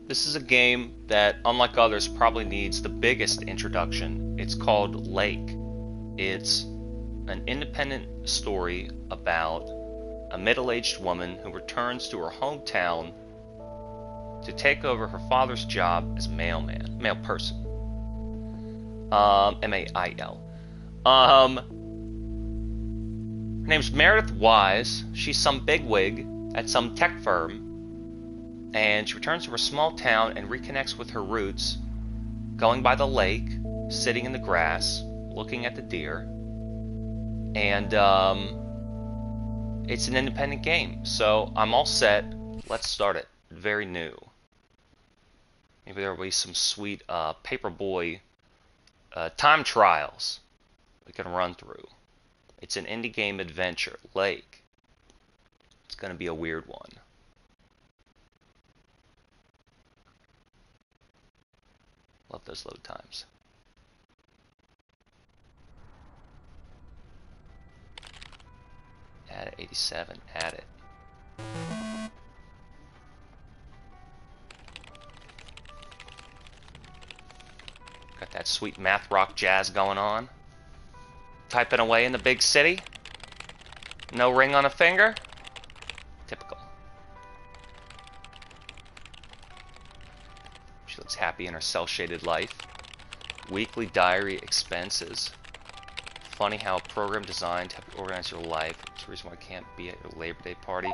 This is a game that, unlike others, probably needs the biggest introduction. It's called Lake. It's an independent story about a middle-aged woman who returns to her hometown to take over her father's job as mail person. M-A-I-L. Her name's Meredith Wise. She's some bigwig at some tech firm, and she returns to her small town and reconnects with her roots, going by the lake, sitting in the grass, looking at the deer, and it's an independent game. So I'm all set. Let's start it. Very new. Maybe there will be some sweet Paperboy time trials we can run through. It's an indie game adventure. Lake. It's going to be a weird one. Love those load times. Add it, 87. Add it. Got that sweet math rock jazz going on. Typing away in the big city. No ring on a finger. Typical. She looks happy in her cel-shaded life. Weekly diary expenses. Funny how a program designed to help you organize your life. It's the reason why I can't be at your Labor Day party.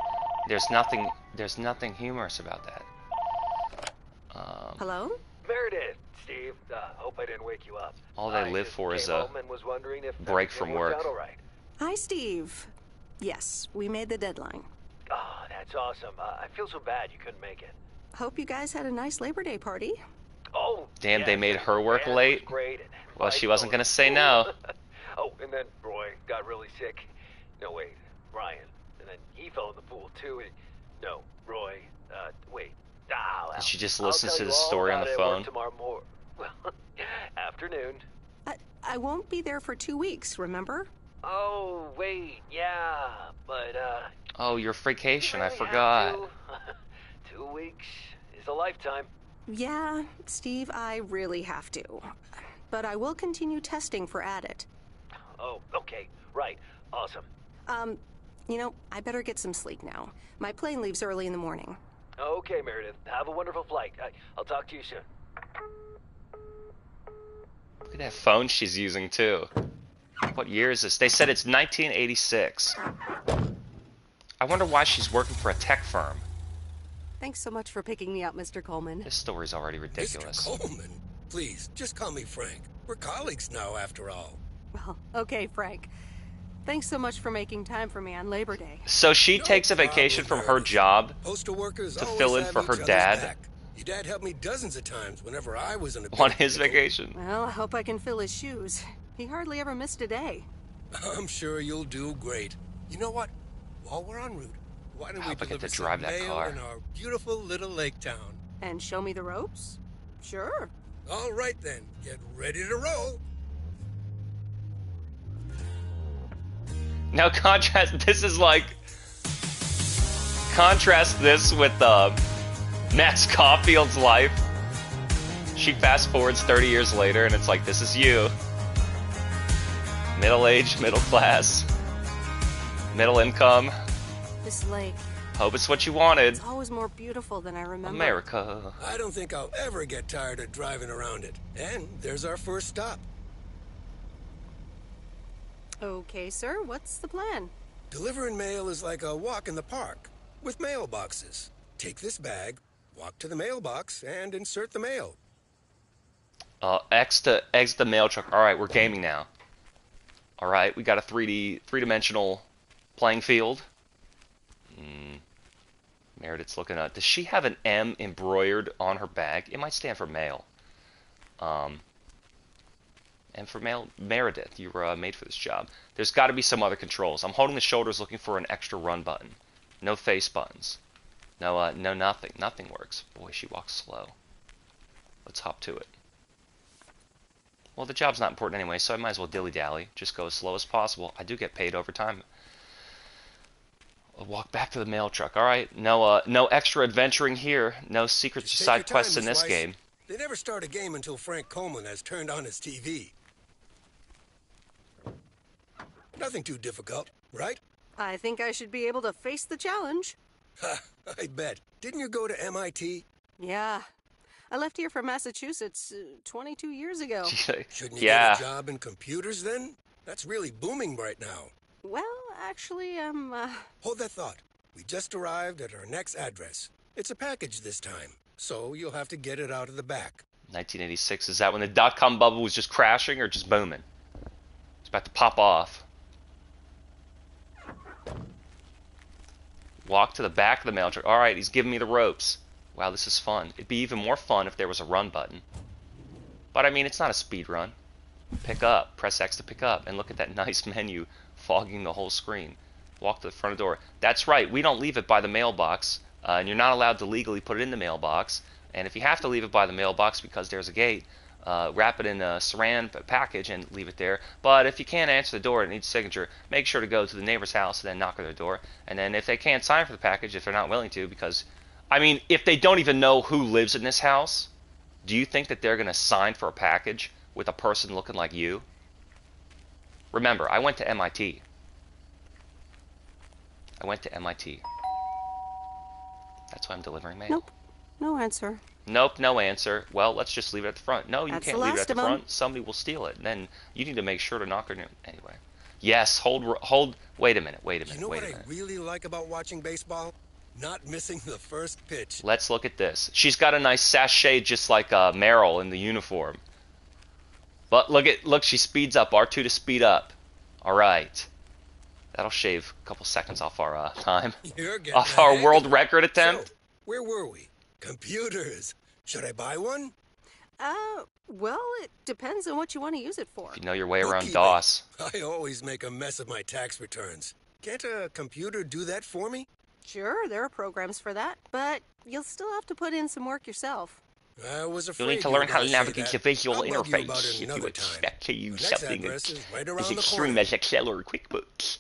There's nothing humorous about that. Hello? Meredith, Steve. Hope I didn't wake you up. All they live for is a break from work. Right. Hi, Steve. Yes, we made the deadline. Oh, that's awesome. I feel so bad you couldn't make it. Hope you guys had a nice Labor Day party. Oh, Damn, yes, they made her work man, late. Was great, and Well, she wasn't going gonna say no. Oh, and then Roy got really sick. No, wait, Ryan. And then he fell in the pool, too. And, no, Roy. Wait. Well, She just I'll listens tell to you the all story on about the it at work phone. tomorrow well, afternoon. I won't be there for 2 weeks, remember? Oh, wait, yeah, but, Oh, your vacation, I you really forgot. have to. 2 weeks is a lifetime. Yeah, Steve, I really have to. But I will continue testing for Addit. Oh, okay, right, awesome. You know, I better get some sleep now. My plane leaves early in the morning. Okay, Meredith, have a wonderful flight. I'll talk to you soon. Look at that phone she's using, too. What year is this? They said it's 1986. I wonder why she's working for a tech firm. Thanks so much for picking me up, Mr. Coleman. This story's already ridiculous. Mr. Coleman, please, just call me Frank. We're colleagues now, after all. Well, okay, Frank. Thanks so much for making time for me on Labor Day. So she No takes a vacation from problem, her job Postal workers to always fill in have for each her other's dad back. Your dad helped me dozens of times whenever I was in a on big his pickle. vacation. Well, I hope I can fill his shoes. He hardly ever missed a day. I'm sure you'll do great. You know what? While we're en route, why don't I we hope I get deliver to some drive that mail car. in our beautiful little lake town? And show me the ropes? Sure. All right then, get ready to roll. Now contrast, this is like, contrast this with Max Caulfield's life. She fast forwards 30 years later and it's like, this is you. Middle-aged, middle class, middle income. This lake, Hope it's what you wanted. it's always more beautiful than I remember. America. I don't think I'll ever get tired of driving around it. And there's our first stop. Okay, sir, what's the plan? Delivering mail is like a walk in the park with mailboxes. Take this bag, walk to the mailbox, and insert the mail. Exit the mail truck. Alright, we're gaming now. Alright, we got a three-dimensional playing field. Meredith's looking up. Does she have an M embroidered on her bag? It might stand for mail. And for mail, Meredith, you were made for this job. There's got to be some other controls. I'm holding the shoulders looking for an extra run button. No face buttons. No, nothing. Nothing works. Boy, she walks slow. Let's hop to it. Well, the job's not important anyway, so I might as well dilly-dally. Just go as slow as possible. I do get paid overtime. We'll walk back to the mail truck. All right, no extra adventuring here. No secrets or Just take side your time, quests in Miss this Weiss. game. They never start a game until Frank Coleman has turned on his TV. Nothing too difficult, right? I think I should be able to face the challenge. Ha, I bet. Didn't you go to MIT? Yeah. I left here from Massachusetts 22 years ago. Shouldn't you Yeah. get a job in computers then? That's really booming right now. Well, actually, Hold that thought. We just arrived at our next address. It's a package this time, so you'll have to get it out of the back. 1986, is that when the dot-com bubble was just crashing or just booming? It's about to pop off. Walk to the back of the mail truck. All right, he's giving me the ropes. Wow, this is fun. It'd be even more fun if there was a run button. But I mean, it's not a speed run. Pick up. Press X to pick up. And look at that nice menu fogging the whole screen. Walk to the front of the door. That's right, we don't leave it by the mailbox. And you're not allowed to legally put it in the mailbox. And if you have to leave it by the mailbox because there's a gate, wrap it in a saran package and leave it there. But if you can't answer the door and it needs a signature, make sure to go to the neighbor's house and then knock on their door. And then if they can't sign for the package, if they're not willing to, because, I mean, if they don't even know who lives in this house, do you think that they're going to sign for a package with a person looking like you? Remember, I went to MIT. I went to MIT. That's why I'm delivering mail. nope. No answer. Nope, no answer. Well, let's just leave it at the front. No, you That's can't the leave it last at the of 'em. front. Somebody will steal it. And then you need to make sure to knock on it anyway. Yes, hold. Wait a minute. You know what I really like about watching baseball? Not missing the first pitch. Let's look at this. She's got a nice sachet just like Meryl in the uniform. But look, she speeds up. R2 to speed up. All right. That'll shave a couple seconds off our time. You're getting Off our ahead. world record attempt. So, where were we? Computers. Should I buy one? Well, it depends on what you want to use it for. You know your way around Bookkeeping. DOS. I always make a mess of my tax returns. Can't a computer do that for me? Sure, there are programs for that, but you'll still have to put in some work yourself. I was afraid You'll need to you were learn how to gonna say navigate that. your visual I'll bug you about interface it if you another time. expect to use The next something address is right as around the extreme corner. as Excel or QuickBooks.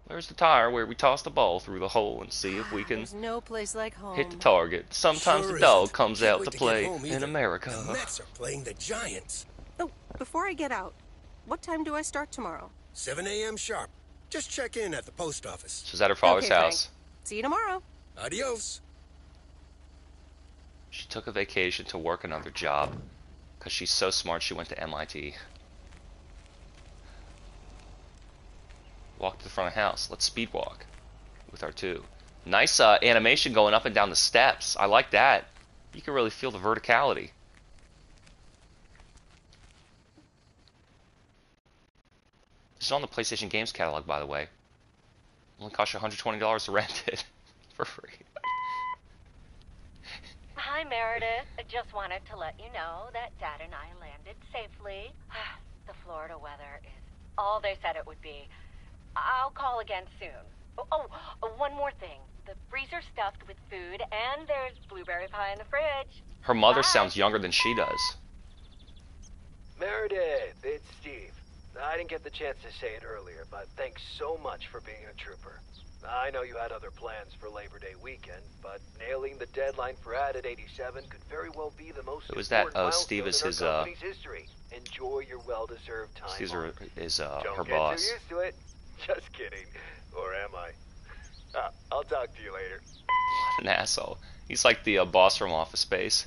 There's the tire where we toss the ball through the hole and see if we can There's no place like home. hit the target. Sometimes Sure the dog isn't. comes Can't out wait to get play home in either. America. The Mets are playing the Giants. Oh, before I get out, what time do I start tomorrow? 7 a.m. sharp. Just check in at the post office. So is at her father's Okay, house. Frank. See you tomorrow. Adios. She took a vacation to work another job because she's so smart she went to MIT. Walk to the front of the house. Let's speed walk with R2. Nice animation going up and down the steps. I like that. You can really feel the verticality. This is on the PlayStation Games catalog, by the way. Only costs you $120 to rent it for free. Hi, Meredith. I just wanted to let you know that Dad and I landed safely. The Florida weather is all they said it would be. I'll call again soon. One more thing. The freezer's stuffed with food, and there's blueberry pie in the fridge. Her mother Bye. sounds younger than she does. Meredith, it's Steve. I didn't get the chance to say it earlier, but thanks so much for being a trooper. I know you had other plans for Labor Day weekend, but nailing the deadline for Ad at 87 could very well be the most Who is that? important Oh, Steve milestone is in our his, company's history. Enjoy your well-deserved time Steve off. is Don't her get boss. too used to it. Just kidding. Or am I? I'll talk to you later. What an asshole. He's like the boss from Office Space.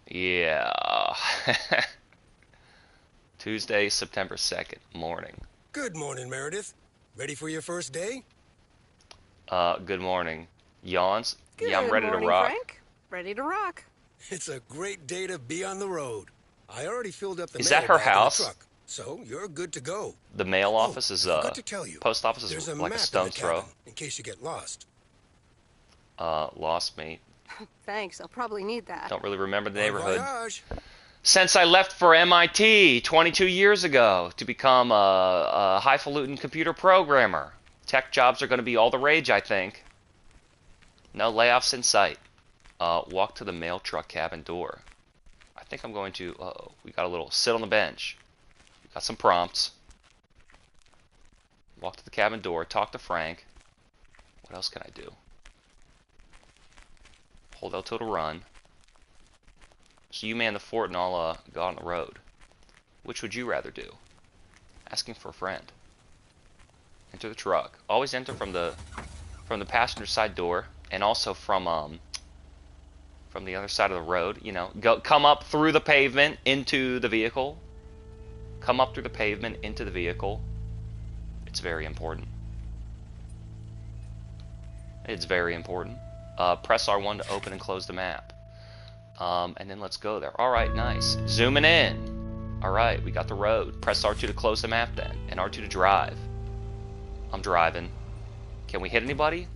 Yeah. Tuesday, September 2nd, morning. Good morning, Meredith. Ready for your first day? Good morning. Yawns? Good Yeah, I'm ready morning, to rock. Frank. Ready to rock. It's a great day to be on the road. I already filled up the Is mail that her bag in the house? truck, so you're good to go. The mail office is, I forgot to tell you. post office There's is a like map a in stone's the throw. cabin, in case you get lost. Lost me. Thanks, I'll probably need that. Don't really remember the Bon neighborhood. voyage. Since I left for MIT 22 years ago to become a highfalutin computer programmer. Tech jobs are going to be all the rage, I think. No layoffs in sight. Walk to the mail truck cabin door. I I think I'm going to, uh-oh, we got a little sit on the bench. We got some prompts. Walk to the cabin door, talk to Frank. What else can I do? Hold L2 to run. So you man the fort and I'll go on the road. Which would you rather do? Asking for a friend. Enter the truck. Always enter from the passenger side door, and also from the other side of the road. You know, come up through the pavement into the vehicle. Come up through the pavement into the vehicle. It's very important. It's very important. Press R1 to open and close the map. And then let's go there. Alright, nice. Zooming in. Alright, we got the road. Press R2 to close the map then. And R2 to drive. I'm driving. Can we hit anybody?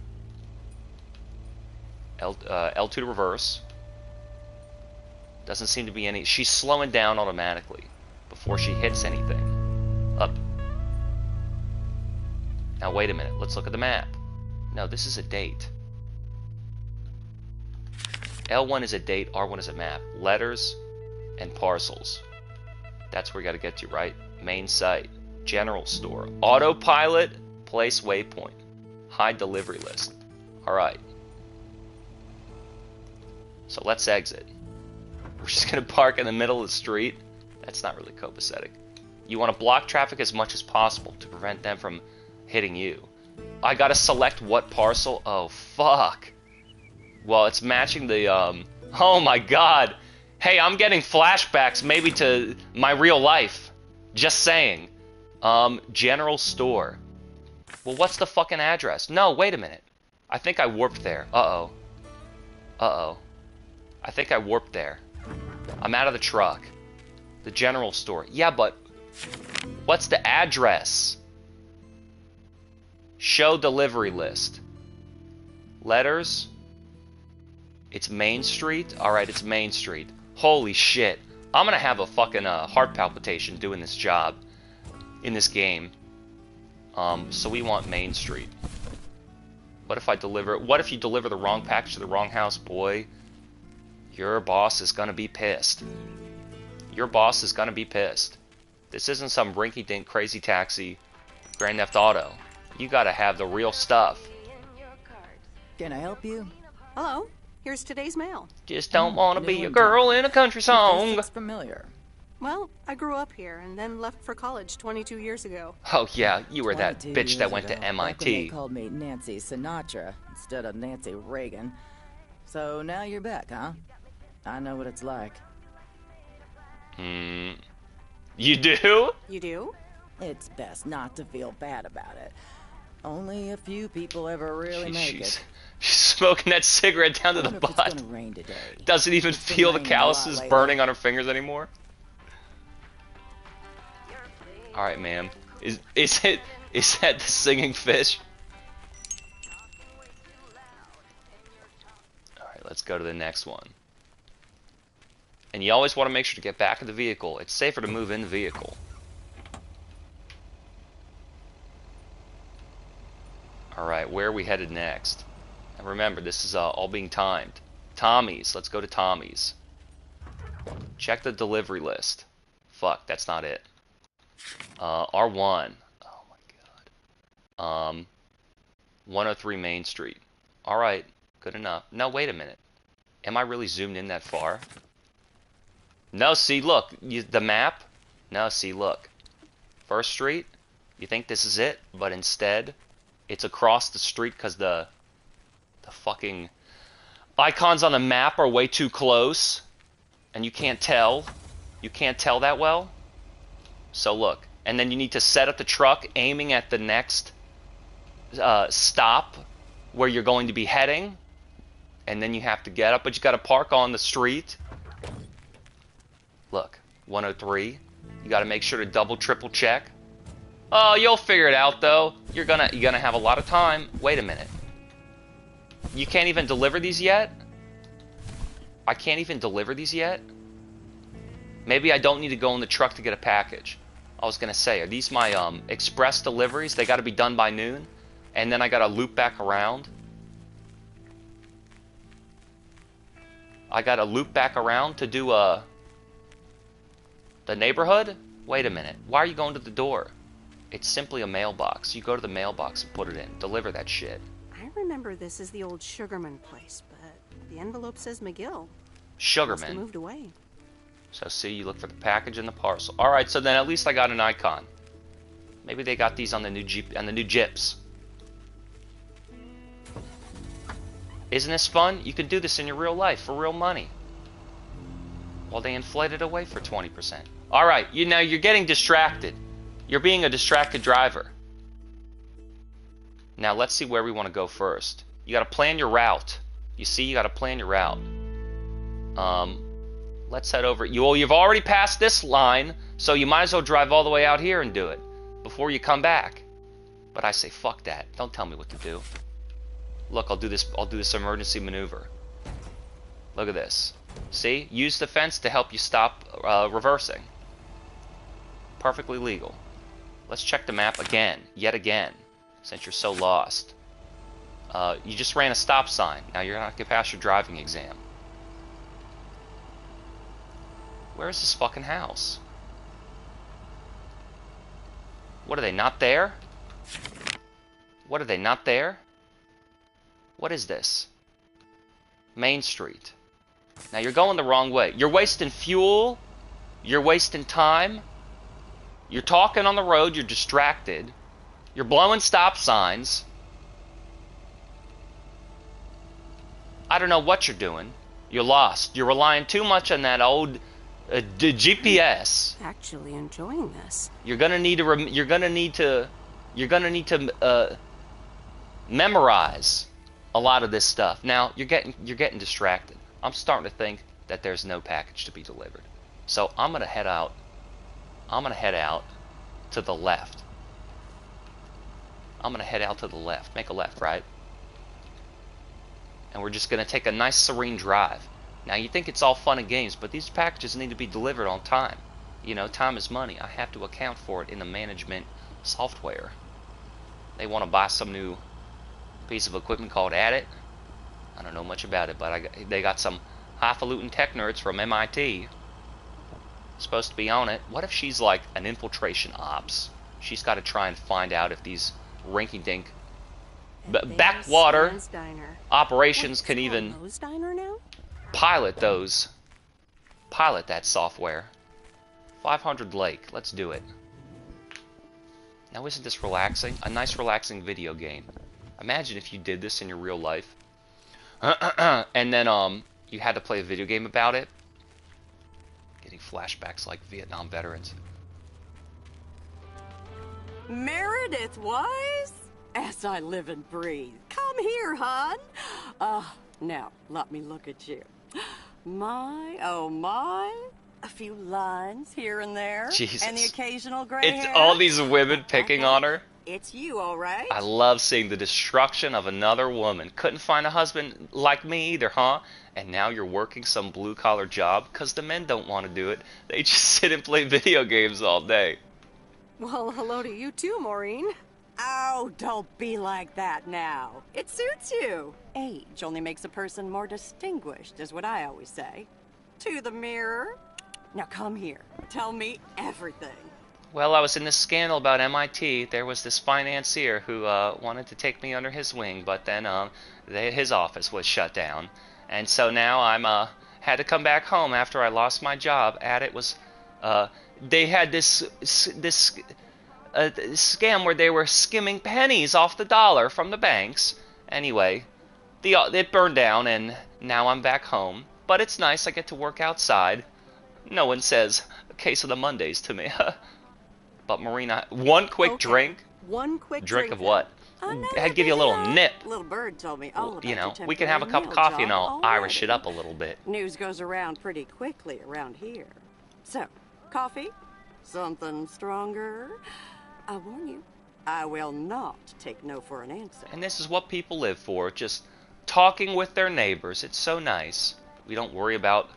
L2 to reverse. Doesn't seem to be any... She's slowing down automatically before she hits anything. Up. Now wait a minute. Let's look at the map. No, this is a date. L1 is a date, R1 is a map. Letters and parcels. That's where we got to get to, right? Main site. General store. Autopilot. Place waypoint. Hide delivery list. Alright. So let's exit. We're just going to park in the middle of the street. That's not really copacetic. You want to block traffic as much as possible to prevent them from hitting you. I got to select what parcel. Oh, fuck. Well, it's matching the, oh my god. Hey, I'm getting flashbacks maybe to my real life. Just saying. General store. Well, what's the fucking address? No, wait a minute. I think I warped there. Uh-oh. Uh-oh. I think I warped there. I'm out of the truck. The general store. Yeah, but what's the address? Show delivery list. Letters. It's Main Street? Alright, it's Main Street. Holy shit. I'm gonna have a fucking heart palpitation doing this job in this game. So we want Main Street. What if you deliver the wrong package to the wrong house? Boy, your boss is gonna be pissed. Your boss is gonna be pissed. This isn't some rinky-dink crazy taxi Grand Theft Auto. You gotta have the real stuff. Can I help you? Hello. Here's today's mail. Just don't want to be a girl in a country song. Looks familiar. Well, I grew up here and then left for college 22 years ago. Oh yeah, you were that 22 bitch that years went to ago, back when MIT. They called me Nancy Sinatra instead of Nancy Reagan. So now you're back, huh? I know what it's like. You do? You do? It's best not to feel bad about it. Only a few people ever really make She's it. smoking that cigarette down to the Wonder if it's butt. gonna rain today. Doesn't even It's been feel the raining a lot calluses lately. burning on her fingers anymore. Alright, ma'am. Is that the singing fish? Alright, let's go to the next one. And you always want to make sure to get back in the vehicle. It's safer to move in the vehicle. Alright, where are we headed next? And remember, this is all being timed. Tommy's. Let's go to Tommy's. Check the delivery list. Fuck, that's not it. R1. Oh my god. 103 Main Street. Alright, good enough. No, wait a minute. Am I really zoomed in that far? No, see, look. The map? No, see, look. First Street? You think this is it? But instead, it's across the street because the fucking icons on the map are way too close. And you can't tell. You can't tell that well. So look. And then you need to set up the truck aiming at the next stop where you're going to be heading. And then you have to get up, but you got to park on the street. Look, 103. You got to make sure to double, triple check. Oh, you'll figure it out though. You're gonna have a lot of time. Wait a minute. You can't even deliver these yet? I can't even deliver these yet? Maybe I don't need to go in the truck to get a package. I was gonna say, are these my express deliveries? They gotta be done by noon? And then I gotta loop back around? I gotta loop back around to do The neighborhood? Wait a minute. Why are you going to the door? It's simply a mailbox. You go to the mailbox and put it in. Deliver that shit. I remember this as the old Sugarman place, but the envelope says McGill. Must have Sugarman. moved away. So see, you look for the package and the parcel. Alright, so then at least I got an icon. Maybe they got these on the new Jeep and the new Jeeps. Isn't this fun? You can do this in your real life for real money. Well, they inflate it away for 20%. Alright, you're getting distracted. You're being a distracted driver. Now let's see where we want to go first. You got to plan your route. You see, you got to plan your route. Let's head over. You've already passed this line, so you might as well drive all the way out here and do it before you come back. But I say fuck that. Don't tell me what to do. Look, I'll do this emergency maneuver. Look at this. See? Use the fence to help you stop reversing. Perfectly legal. Let's check the map again. Yet again. Since you're so lost. You just ran a stop sign. Now you're not going to pass your driving exam. Where is this fucking house? What, are they not there? What, are they not there? What is this? Main Street. Now you're going the wrong way. You're wasting fuel. You're wasting time. You're talking on the road. You're distracted. You're blowing stop signs. I don't know what you're doing. You're lost. You're relying too much on that old GPS. Actually enjoying this. You're gonna need to memorize a lot of this stuff. Now you're getting distracted. I'm starting to think that there's no package to be delivered. So I'm gonna head out. I'm gonna head out to the left. I'm gonna head out to the left. Make a left, right? And we're just gonna take a nice serene drive. Now you think it's all fun and games, but these packages need to be delivered on time. You know, time is money. I have to account for it in the management software. They want to buy some new piece of equipment called Addit. I don't know much about it, but they got some highfalutin tech nerds from MIT supposed to be on it. What if she's like an infiltration ops? She's got to try and find out if these rinky-dink backwater operations can even pilot that software. 500 Lake, let's do it. Now isn't this relaxing? A nice relaxing video game. Imagine if you did this in your real life. And then you had to play a video game about it. Getting flashbacks like Vietnam veterans. Meredith Wise? As I live and breathe. Come here, hon. Now, let me look at you. My, oh my. A few lines here and there. Jesus. And the occasional gray It's hair. all these women picking on her. It's you, all right? I love seeing the destruction of another woman. Couldn't find a husband like me either, huh? And now you're working some blue-collar job because the men don't want to do it. They just sit and play video games all day. Well, hello to you too, Maureen. Oh, don't be like that now. It suits you. Age only makes a person more distinguished, is what I always say. To the mirror. Now come here. Tell me everything. Well, I was in this scandal about MIT. There was this financier who wanted to take me under his wing, but then his office was shut down. And so now I'm had to come back home after I lost my job. It was they had this scam where they were skimming pennies off the dollar from the banks. Anyway, it burned down, and now I'm back home. But it's nice. I get to work outside. No one says a case of the Mondays to me. But Marina, one quick drink. One quick drink of what? I'd give you a little nip. Little bird told me all about You know, your we can have a cup of temporary coffee and meal I'll job Irish it already. up a little bit. News goes around pretty quickly around here. So, coffee? Something stronger? I warn you, I will not take no for an answer. And this is what people live for, just talking with their neighbors. It's so nice. We don't worry about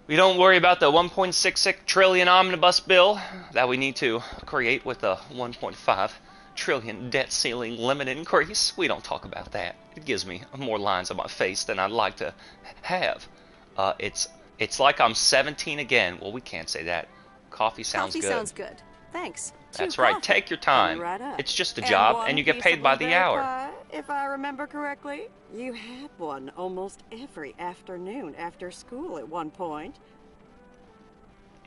the 1.66 trillion omnibus bill that we need to create with a 1.5 trillion debt ceiling limit increase. We don't talk about that. It gives me more lines on my face than I'd like to have. It's It's like I'm 17 again. Well, we can't say that. Coffee sounds good. Coffee sounds good. Thanks. That's Two right. coffee. Take your time. Coming right up. It's just a And job, one and you get piece paid of by the blueberry hour. pie, if I remember correctly. You had one almost every afternoon after school at one point.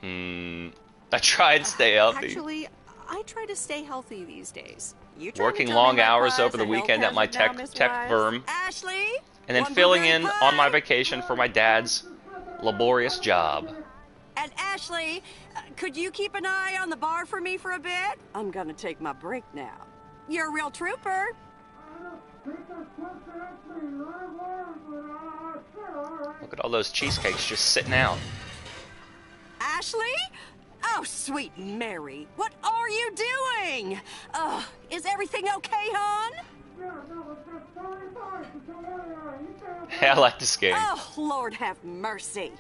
I try and stay healthy. Actually, I try to stay healthy these days. You trying Working to tell me long my hours pie's over the a health weekend at my hazard now, Miss tech Wise? firm, Ashley? and then One filling blueberry in pie? on my vacation for my dad's laborious job. And Ashley, could you keep an eye on the bar for me for a bit? I'm gonna take my break now. You're a real trooper. Look at all those cheesecakes just sitting out. Ashley? Oh, sweet Mary, what are you doing? Is everything okay, hon? Hey, I like this game. Oh, Lord have mercy.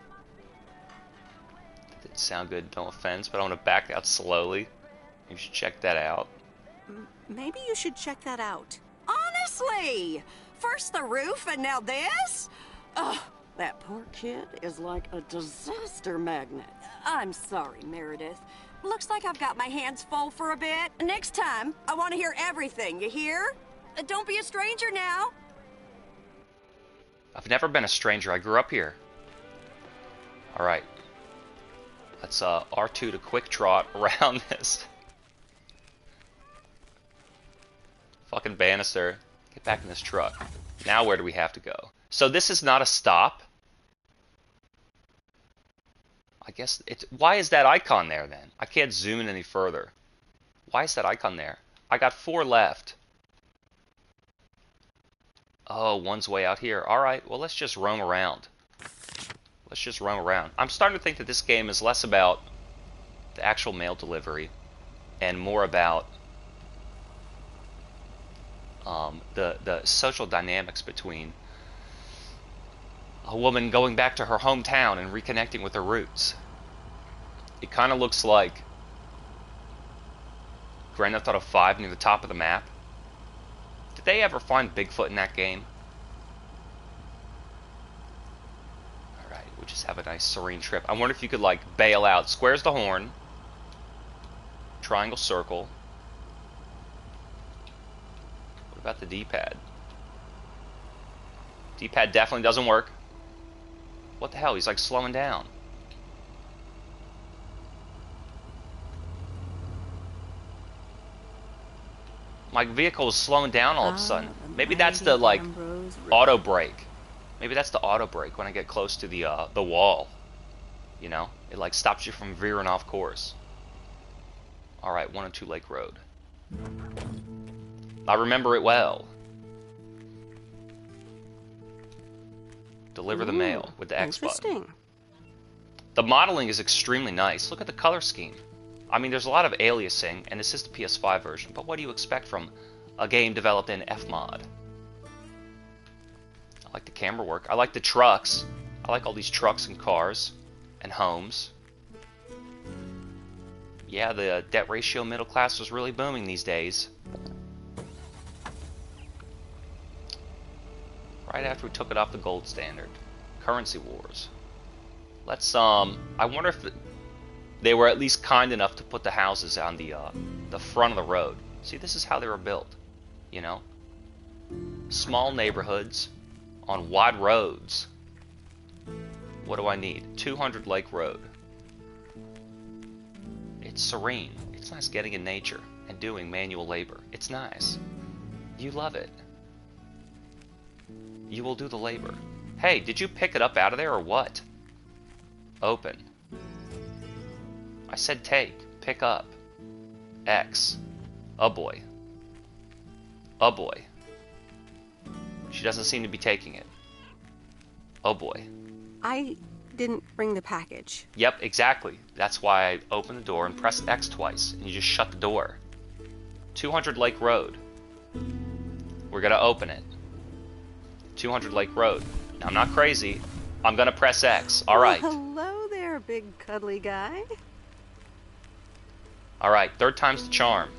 Didn't sound good, no offense, but I want to back out slowly. You should check that out. Maybe you should check that out. Honestly, first the roof and now this? Ugh, that poor kid is like a disaster magnet. I'm sorry, Meredith. Looks like I've got my hands full for a bit. Next time, I want to hear everything, you hear? Don't be a stranger now. I've never been a stranger. I grew up here. Alright. Let's R2 to quick trot around this. Fucking banister. Get back in this truck. Now where do we have to go? So this is not a stop. I guess it's... Why is that icon there then? I can't zoom in any further. Why is that icon there? I got 4 left. Oh, one's way out here. Alright, well let's just roam around. Let's just roam around. I'm starting to think that this game is less about the actual mail delivery and more about the social dynamics between a woman going back to her hometown and reconnecting with her roots. It kind of looks like Grand Theft Auto 5 near the top of the map. Did they ever find Bigfoot in that game? Alright, we'll just have a nice serene trip. I wonder if you could like bail out. Square's the horn. Triangle, circle. What about the D-pad? D-pad definitely doesn't work. What the hell? He's like slowing down. My vehicle is slowing down all of a sudden. Maybe that's the like auto brake. Maybe that's the auto brake when I get close to the wall. You know, it like stops you from veering off course. All right, 102 Lake Road. I remember it well. Deliver the mail with the X button. Interesting. The modeling is extremely nice. Look at the color scheme. I mean, there's a lot of aliasing, and this is the PS5 version, but what do you expect from a game developed in Fmod? I like the camera work. I like the trucks. I like all these trucks and cars and homes. Yeah, the debt ratio middle class was really booming these days. Right after we took it off the gold standard. Currency wars. Let's, I wonder if they were at least kind enough to put the houses on the front of the road. See, this is how they were built, you know? Small neighborhoods on wide roads. What do I need? 200 Lake Road. It's serene. It's nice getting in nature and doing manual labor. It's nice. You love it. You will do the labor. Hey, did you pick it up out of there or what? Open. I said take. Pick up. X. Oh boy. Oh boy. She doesn't seem to be taking it. Oh boy. I didn't bring the package. Yep, exactly. That's why I opened the door and pressed X twice, and you just shut the door. 200 Lake Road. We're gonna open it. 200 Lake Road. Now, I'm not crazy. I'm gonna press X. Alright. Well, hello there, big cuddly guy. Alright, third time's the charm.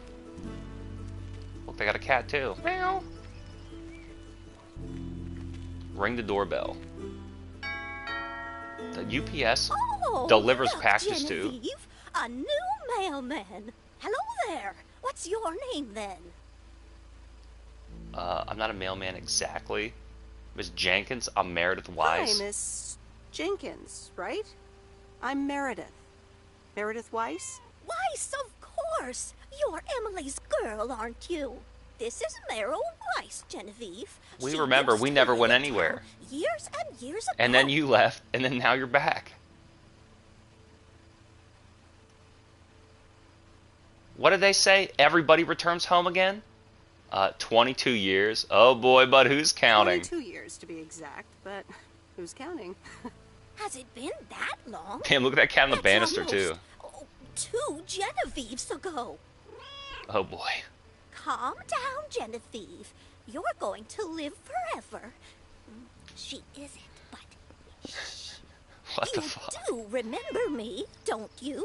Look, they got a cat too. Meow. Ring the doorbell. The UPS Oh, delivers look, packages too. Genevieve, a new mailman. Hello there. What's your name then? I'm not a mailman exactly. Miss Jenkins, I'm Meredith Hi, Wise. Miss Jenkins, right? I'm Meredith. Meredith Weiss? Weiss, of course. You're Emily's girl, aren't you? This is Meryl Weiss, Genevieve. We She remember, used we to never live went in anywhere. town years and years ago. And then you left, and then now you're back. What did they say? Everybody returns home again? 22 years. Oh boy, but who's counting? 22 years to be exact, but who's counting? Has it been that long? Damn, look at that cat on the That's banister almost, too. 2 Genevieves ago. Oh boy. Calm down, Genevieve. You're going to live forever. She isn't, but What the you fuck? do remember me, don't you?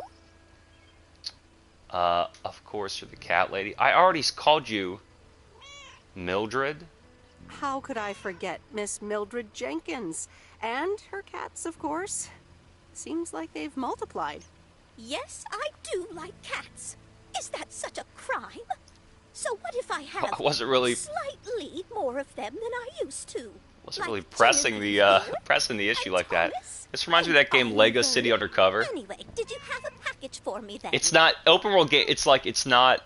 Of course you're the cat lady. I already called you Mildred. How could I forget Miss Mildred Jenkins? And her cats, of course. Seems like they've multiplied. Yes, I do like cats. Is that such a crime? So what if I have I wasn't really slightly more of them than I used to? wasn't Like really pressing the Genevieve here pressing the issue and like that. Thomas This reminds me of that game and Lego Oliver. City Undercover. Anyway, did you have a package for me then? It's not open world game. It's like it's not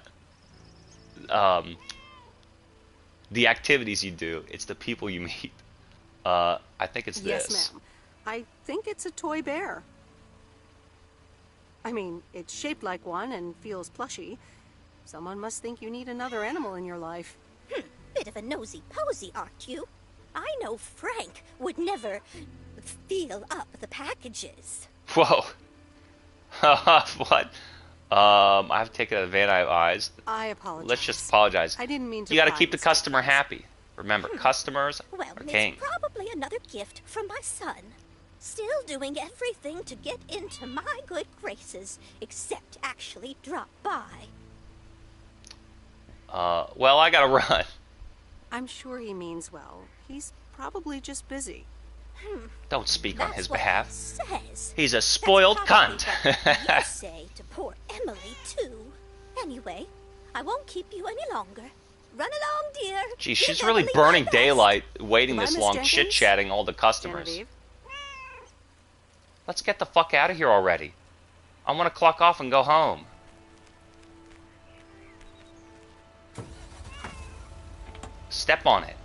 the activities you do. It's the people you meet. I think it's Yes, this. ma'am. I think it's a toy bear. I mean, it's shaped like one and feels plushy. Someone must think you need another animal in your life. Bit of a nosy posy, aren't you? I know Frank would never feel up the packages. Whoa. What? I have to take it out of the van. I have eyes. I apologize. Let's just apologize. I didn't mean to. You got to pry keep the Mr. customer Jenkins. happy. Remember, customers Well, are it's king. probably another gift from my son. Still doing everything to get into my good graces, except actually drop by. Well, I gotta run. I'm sure he means well. He's probably just busy. Don't speak on That's his what behalf. It says. He's a That's spoiled probably cunt. what you say to poor Emily too. Anyway, I won't keep you any longer. Run along, dear. Gee, Give she's really Emily burning my best. daylight waiting Goodbye, this Miss long, Jenkins. chit-chatting all the customers. Genevieve. Let's get the fuck out of here already. I want to clock off and go home. Step on it.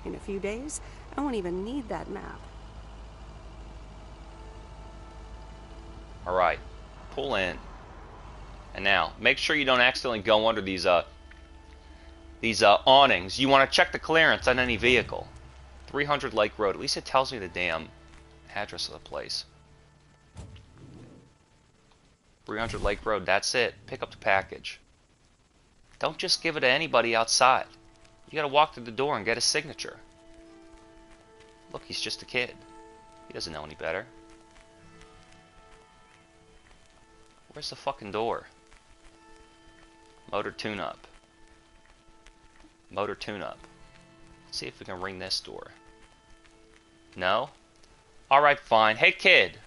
In a few days, I won't even need that map. Alright. Pull in. And now, make sure you don't accidentally go under these awnings. You want to check the clearance on any vehicle. 300 Lake Road. At least it tells me the damn address of the place. 300 Lake Road. That's it. Pick up the package. Don't just give it to anybody outside. You gotta walk through the door and get a signature. Look, he's just a kid. He doesn't know any better. Where's the fucking door? Motor tune-up. Motor tune-up. Let's see if we can ring this door. No? Alright, fine. Hey, kid!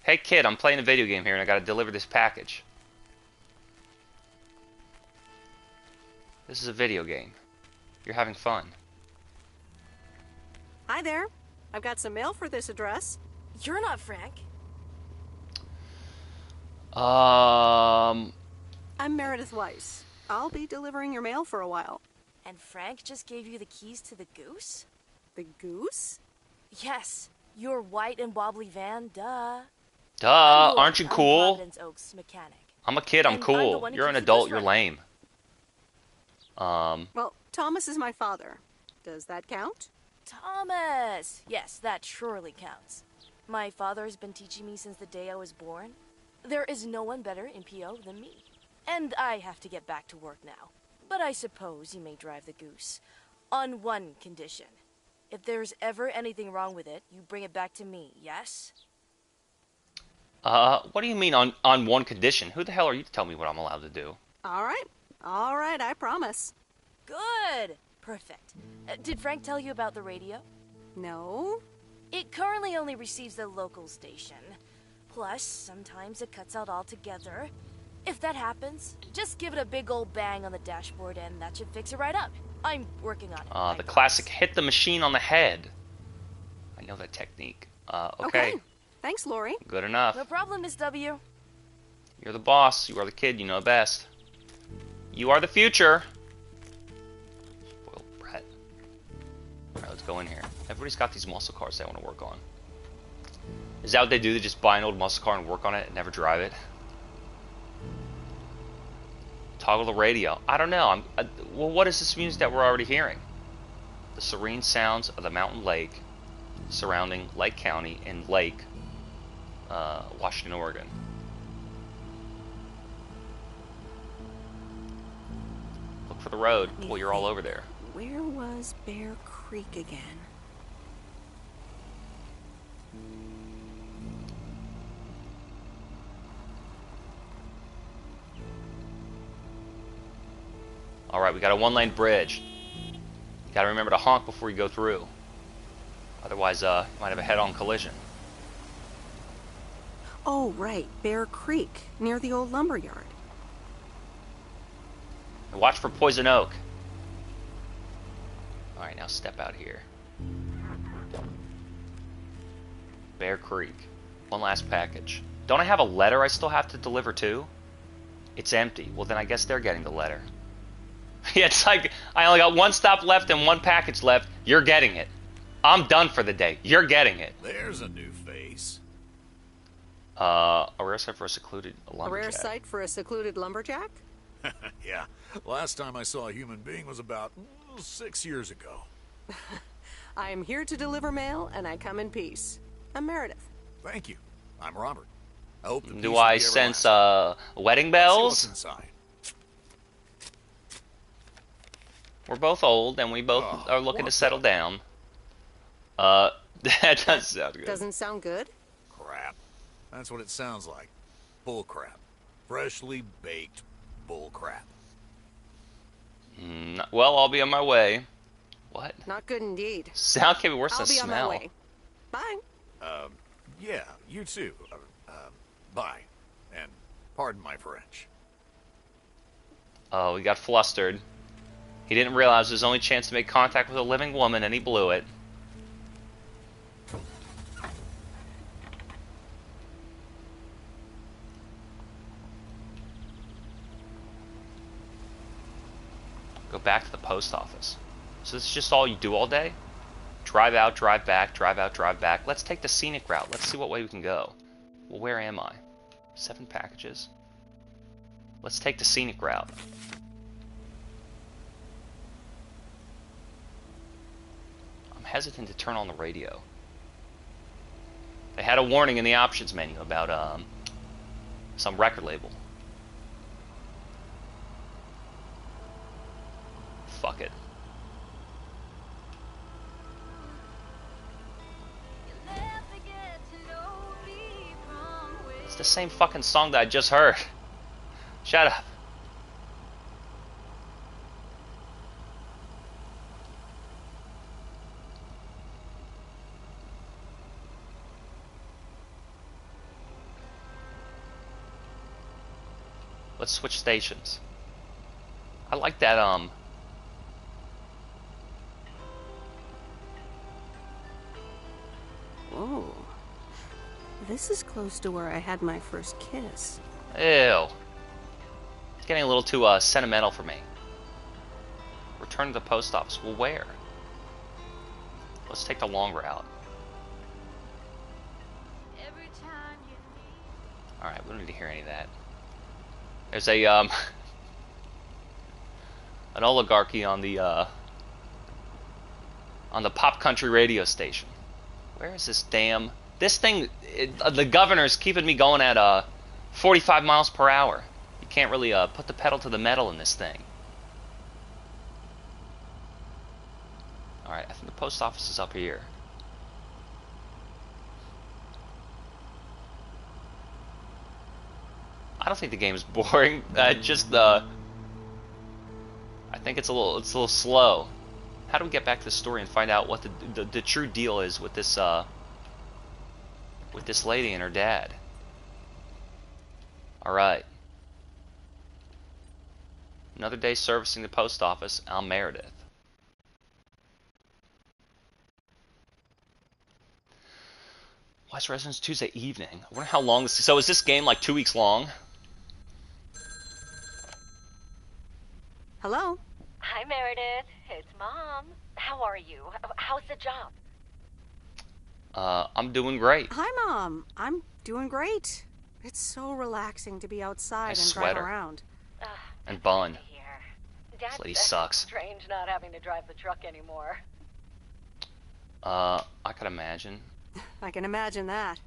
Hey, kid, I'm playing a video game here and I gotta deliver this package. This is a video game. You're having fun. Hi there. I've got some mail for this address. You're not Frank. I'm Meredith Weiss. I'll be delivering your mail for a while. And Frank just gave you the keys to the goose? The goose? Yes, your white and wobbly van, duh. Duh, I'm aren't you Lloyd, I'm cool? Providence Oaks mechanic. I'm a kid, I'm And I'm the cool. one who You're an keeps the adult, goose you're running. lame. Well, Thomas is my father. Does that count? Thomas! Yes, that surely counts. My father's been teaching me since the day I was born. There is no one better in PO than me. And I have to get back to work now. But I suppose you may drive the goose. On one condition. If there's ever anything wrong with it, you bring it back to me, yes? What do you mean on one condition? Who the hell are you to tell me what I'm allowed to do? All right, I promise. Good! Perfect. Did Frank tell you about the radio? No? It currently only receives the local station. Plus, sometimes it cuts out altogether. If that happens, just give it a big old bang on the dashboard and that should fix it right up. I'm working on it. The classic hit the machine on the head. I know that technique. Okay. Thanks, Lori. Good enough. No problem, Miss W. You're the boss. You are the kid. You know best. You are the future. Spoiled brat. Alright, let's go in here. Everybody's got these muscle cars they want to work on. Is that what they do? They just buy an old muscle car and work on it and never drive it? Toggle the radio. I don't know. Well, what is this music that we're already hearing? The serene sounds of the mountain lake surrounding Lake County in Lake, Washington, Oregon. Look for the road. Well, you're all over there. Where was Bear Creek again? Alright, we got a one-lane bridge. You gotta remember to honk before you go through. Otherwise, you might have a head-on collision. Oh, right. Bear Creek, near the old lumber yard. And watch for poison oak. Alright, now step out here. Bear Creek. One last package. Don't I have a letter I still have to deliver too? It's empty. Well, then I guess they're getting the letter. Yeah, it's like, I only got one stop left and one package left. You're getting it. I'm done for the day. You're getting it. There's a new face. A rare sight for a secluded lumberjack. A rare sight for a secluded lumberjack? Yeah. Last time I saw a human being was about 6 years ago. I am here to deliver mail, and I come in peace. I'm Meredith. Thank you. I'm Robert. I hope the peace Do will I be sense everlasting. wedding Let's see bells? what's inside. We're both old, and we both are looking to settle down. That doesn't sound good. Doesn't sound good? Crap. That's what it sounds like. Bull crap. Freshly baked bull crap. Well, I'll be on my way. What? Not good indeed. Sound can be worse I'll than be smell. on my way. Bye. Yeah, you too. Bye. And pardon my French. Oh, he got flustered. He didn't realize his only chance to make contact with a living woman, and he blew it. Go back to the post office. So this is just all you do all day? Drive out, drive back, drive out, drive back. Let's take the scenic route. Let's see what way we can go. Well, where am I? 7 packages. Let's take the scenic route. I'm hesitant to turn on the radio. They had a warning in the options menu about some record label. Fuck it. It's the same fucking song that I just heard. Shut up. Let's switch stations. I like that, Oh. This is close to where I had my first kiss. Ew. It's getting a little too sentimental for me. Return to the post office. Well, where? Let's take the long route. Alright, we don't need to hear any of that. There's a, an oligarchy on the pop country radio station. Where is this damn... This thing, the governor's keeping me going at 45 miles per hour. You can't really put the pedal to the metal in this thing. Alright, I think the post office is up here. I don't think the game is boring. I think it's a little slow. How do we get back to the story and find out what the true deal is with this lady and her dad? All right. Another day servicing the post office. I'm Meredith. West Residence Tuesday evening. I wonder how long this. So is this game like 2 weeks long? Hello? Hi, Meredith. It's Mom. How are you? How's the job? I'm doing great. Hi, Mom. I'm doing great. It's so relaxing to be outside Nice and sweater. drive around. And bun. Here. This lady sucks. Strange not having to drive the truck anymore. I can imagine. I can imagine that.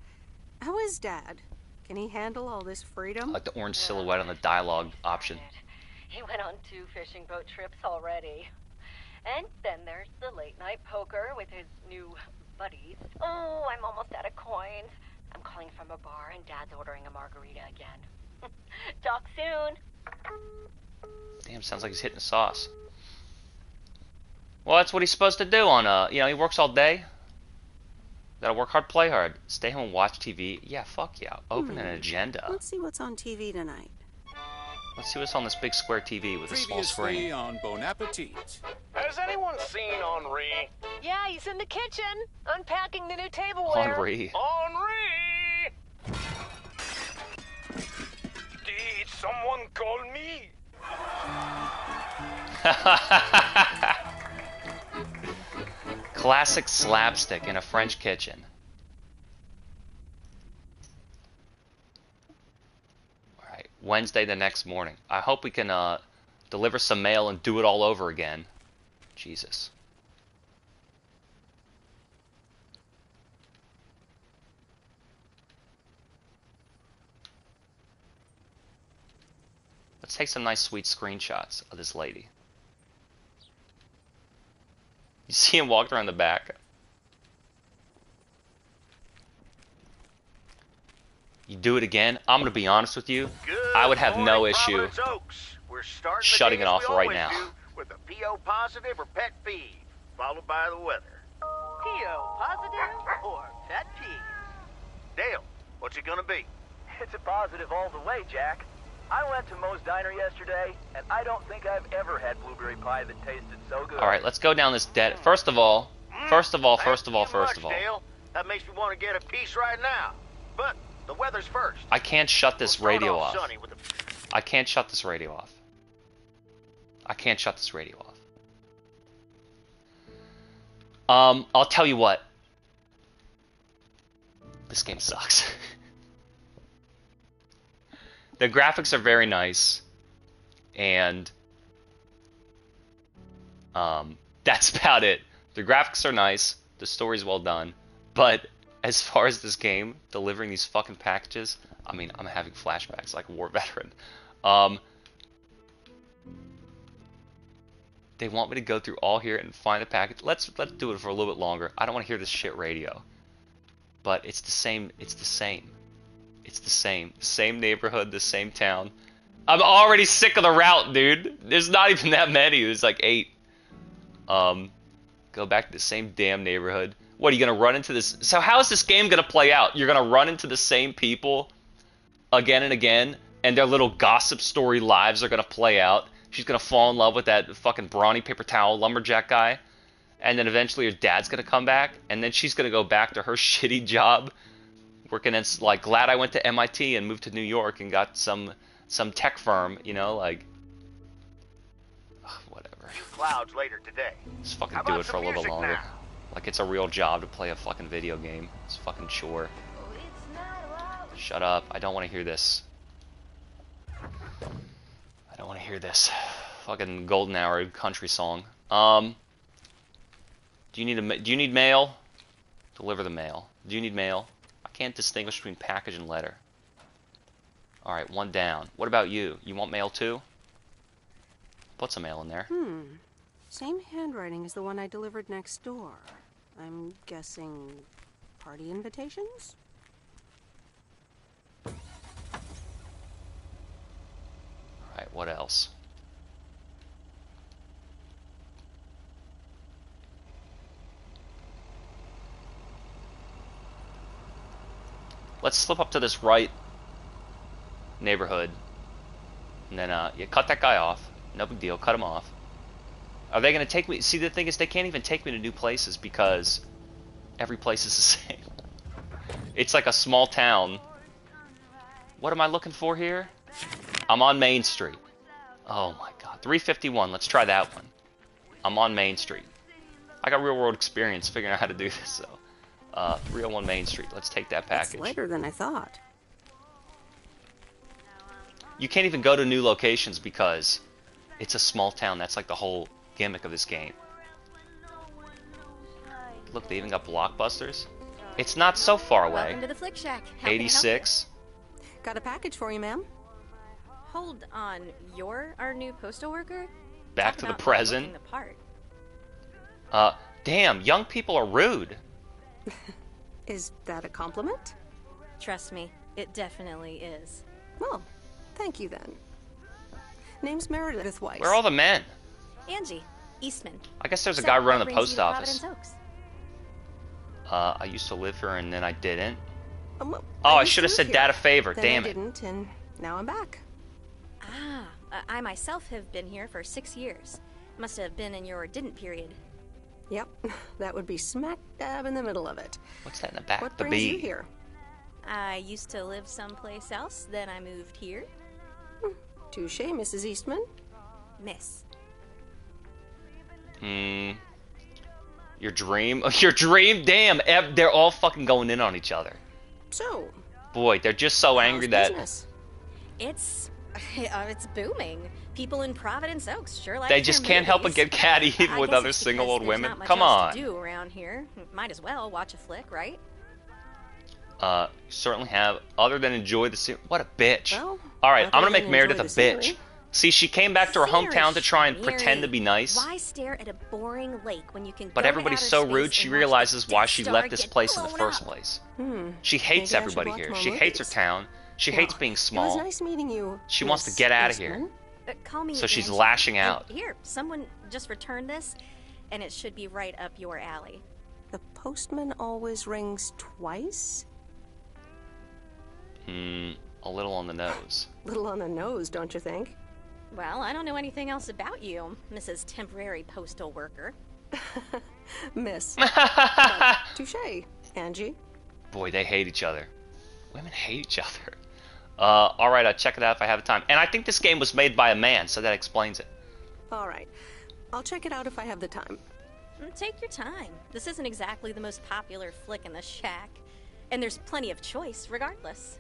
How is Dad? Can he handle all this freedom? I like the orange silhouette on the dialogue option. He went on 2 fishing boat trips already. And then there's the late night poker with his new buddies. Oh, I'm almost out of coins. I'm calling from a bar and Dad's ordering a margarita again. Talk soon. Damn, sounds like he's hitting the sauce. Well, that's what he's supposed to do on, he works all day. Gotta work hard, play hard. Stay home and watch TV. Yeah, fuck yeah. Open an agenda. Let's see what's on TV tonight. Let's see what's on this big square TV with a small Previously screen. on Bon Appetit. Has anyone seen Henri? Yeah, he's in the kitchen, unpacking the new tableware. Henri. Henri! Did someone call me? Classic slapstick in a French kitchen. Alright, Wednesday the next morning. I hope we can deliver some mail and do it all over again. Jesus. Let's take some nice sweet screenshots of this lady. You see him walking around the back. You do it again, I'm gonna be honest with you. I would have no issue shutting it off right now. With a PO positive or pet peeve, followed by the weather. PO positive or pet peeve? Dale, what's it gonna be? It's a positive all the way, Jack. I went to Moe's Diner yesterday, and I don't think I've ever had blueberry pie that tasted so good. Alright, let's go down this dead. First of all. Dale, that makes me want to get a piece right now. But the weather's first. I can't shut this radio off. Sunny with I can't shut this radio off. I can't shut this radio off. I'll tell you what. This game sucks. The graphics are very nice, and that's about it. The graphics are nice, the story's well done, but as far as this game delivering these fucking packages, I mean, I'm having flashbacks like a war veteran. They want me to go through all here and find the package. Let's do it for a little bit longer. I don't want to hear this shit radio, but it's the same. It's the same. It's the same neighborhood, the same town. I'm already sick of the route, dude. There's not even that many. There's like 8. Go back to the same damn neighborhood. What, are you gonna run into this? So how is this game gonna play out? You're gonna run into the same people again and again, and their little gossip story lives are gonna play out. She's gonna fall in love with that fucking brawny paper towel lumberjack guy, and then eventually her dad's gonna come back, and then she's gonna go back to her shitty job. Working as, like, glad I went to MIT and moved to New York and got some tech firm, like, whatever. few clouds later today. Just fucking do it for a little bit longer. Like it's a real job to play a fucking video game. It's a fucking chore. Shut up. I don't want to hear this. I don't want to hear this. Fucking golden hour country song. Do you need mail? Deliver the mail. Do you need mail? I can't distinguish between package and letter. Alright, 1 down. What about you? You want mail too? Put some mail in there. Same handwriting as the one I delivered next door. I'm guessing party invitations? Alright, what else? Let's slip up to this right neighborhood. And then, yeah, cut that guy off. No big deal. Cut him off. Are they going to take me? See, the thing is, they can't even take me to new places because every place is the same. It's like a small town. What am I looking for here? I'm on Main Street. Oh my god. 351. Let's try that one. I'm on Main Street. I got real world experience figuring out how to do this, so. 301 Main Street. Let's take that package. It's later than I thought. You can't even go to new locations because it's a small town. That's like the whole gimmick of this game. Look, they even got blockbusters. It's not so far away. Welcome to the Flick Shack. How can I help you? 86. Got a package for you, ma'am. Hold on, you're our new postal worker? Back Talk to the about not present. looking the part. Damn, young people are rude. Is that a compliment? Trust me, it definitely is. Well, thank you then. Name's Meredith Weiss. Where are all the men? Angie, Eastman. I guess there's a So, guy what running the brings you post to office. Providence Oaks? I used to live here and then I didn't. Well, Oh, I used should to have live said here. dad a favor. Then Damn I it. didn't, and now I'm back. Ah, I myself have been here for 6 years. Must have been in your didn't period. Yep, that would be smack dab in the middle of it. What's that in the back? What The brings you bee. here? I used to live someplace else, then I moved here. Touche, Mrs. Eastman. Miss. Your dream? Your dream? Damn, they're all fucking going in on each other. So, Boy, they're just so angry how's that business? It's booming. People in Providence Oaks sure like they their just can't help but movies. get catty even I with guess other it's single because old there's women. not much Come else on. to do around here. Might as well watch a flick, right? Certainly have, other than enjoy the scene. What a bitch. Well, Alright, I'm other gonna make than Meredith a enjoy the bitch. scenery. See, she came back to her hometown to try and Scenery. pretend to be nice. Why stare at a boring lake when you can But go to everybody's outer so space rude, she and watch realizes the why Death she Star left this get place in the blown first up? place. She hates Maybe I should everybody watch here. more She hates her movies. town. She hates being It was small. nice meeting you. She wants to Miss get out of Eastman. here. Call me So she's Angie. lashing And out. here, someone just returned this, and it should be right up your alley. The postman always rings twice? A little on the nose. Little on the nose, don't you think? Well, I don't know anything else about you, Mrs. Temporary Postal Worker. Miss. Touche, Angie. Boy, they hate each other. Women hate each other. Alright, I'll check it out if I have the time. And I think this game was made by a man, so that explains it. All right. I'll check it out if I have the time. Take your time. This isn't exactly the most popular flick in the shack, and there's plenty of choice regardless.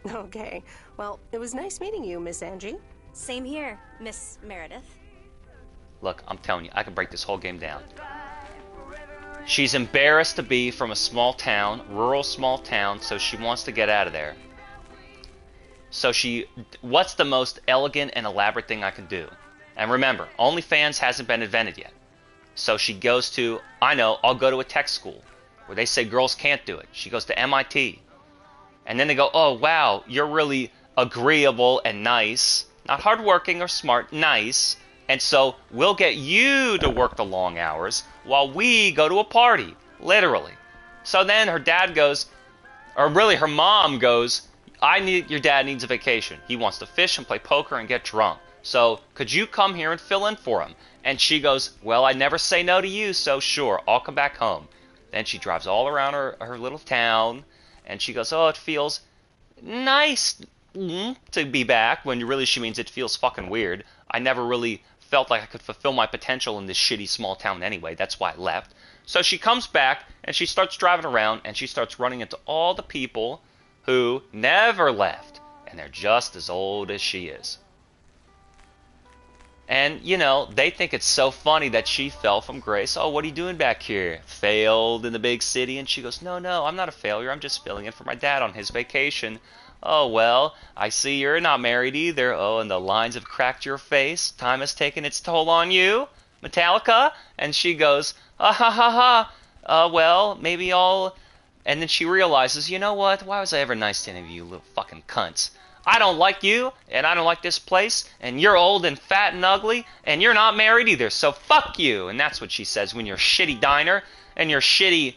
Okay. Well, it was nice meeting you, Miss Angie. Same here, Miss Meredith. Look, I'm telling you, I can break this whole game down. She's embarrassed to be from a small town, rural small town, so she wants to get out of there. So what's the most elegant and elaborate thing I can do? And remember, OnlyFans hasn't been invented yet. So she goes to, I know, I'll go to a tech school where they say girls can't do it. She goes to MIT. And then they go, oh, wow, you're really agreeable and nice. Not hardworking or smart, nice. And so we'll get you to work the long hours while we go to a party, literally. So then her dad goes, or really her mom goes, your dad needs a vacation. He wants to fish and play poker and get drunk. So could you come here and fill in for him? And she goes, well, I never say no to you, so sure, I'll come back home. Then she drives all around her little town, and she goes, oh, it feels nice to be back, when really she means it feels fucking weird. I never really felt like I could fulfill my potential in this shitty small town anyway. That's why I left. So she comes back, and she starts driving around, and she starts running into all the people who never left, and they're just as old as she is. And, you know, they think it's so funny that she fell from grace. Oh, what are you doing back here? Failed in the big city? And she goes, no, I'm not a failure. I'm just filling in for my dad on his vacation. Oh, well, I see you're not married either. Oh, and the lines have cracked your face. Time has taken its toll on you. Metallica? And she goes, ha ha ha. Well, maybe I'll... And then she realizes, you know what? Why was I ever nice to any of you little fucking cunts? I don't like you, and I don't like this place, and you're old and fat and ugly, and you're not married either, so fuck you. And that's what she says when your shitty diner and your shitty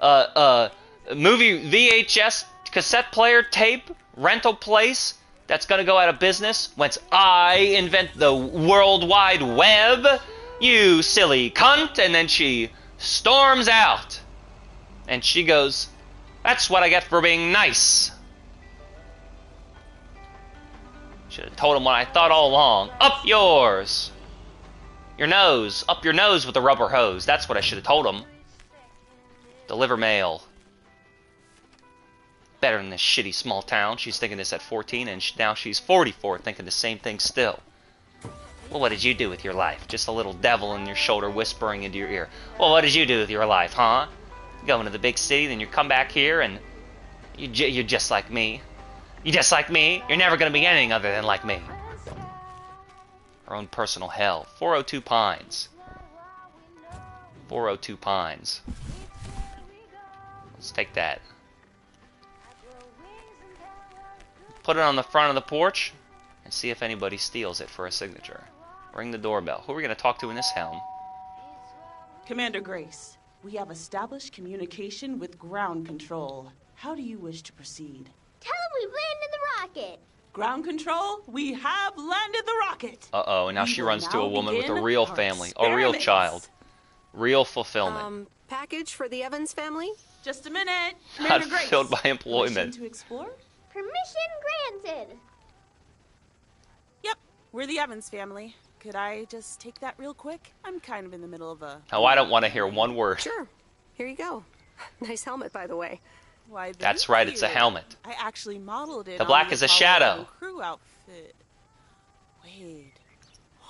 movie VHS cassette player, tape, rental place that's gonna go out of business once I invent the World Wide Web? You silly cunt. And then she storms out. And she goes, that's what I get for being nice. Should have told him what I thought all along. Up yours! Your nose. Up your nose with a rubber hose. That's what I should have told him. Deliver mail. Better than this shitty small town. She's thinking this at 14, and now she's 44 thinking the same thing still. Well, what did you do with your life? Just a little devil on your shoulder whispering into your ear. Well, what did you do with your life, huh? Going to the big city, then you come back here, and you're just like me. You're just like me. You're never going to be anything other than like me. Her own personal hell. 402 Pines. 402 Pines. Let's take that. Put it on the front of the porch and see if anybody steals it for a signature. Ring the doorbell. Who are we going to talk to in this helm? Commander Grace, we have established communication with ground control. How do you wish to proceed? Tell them we've landed the rocket. Ground control, we have landed the rocket. Uh-oh, and now she runs to a woman with a real family, a real child. Real fulfillment. Package for the Evans family? Just a minute. Not fulfilled by employment. To explore? Permission granted. Yep, we're the Evans family. Could I just take that real quick? I'm kind of in the middle of a... Oh, I don't want to hear one word. Sure. Here you go. Nice helmet, by the way. Why, that's right, it's a helmet. I actually modeled it. The black is a shadow. Crew outfit. Wait.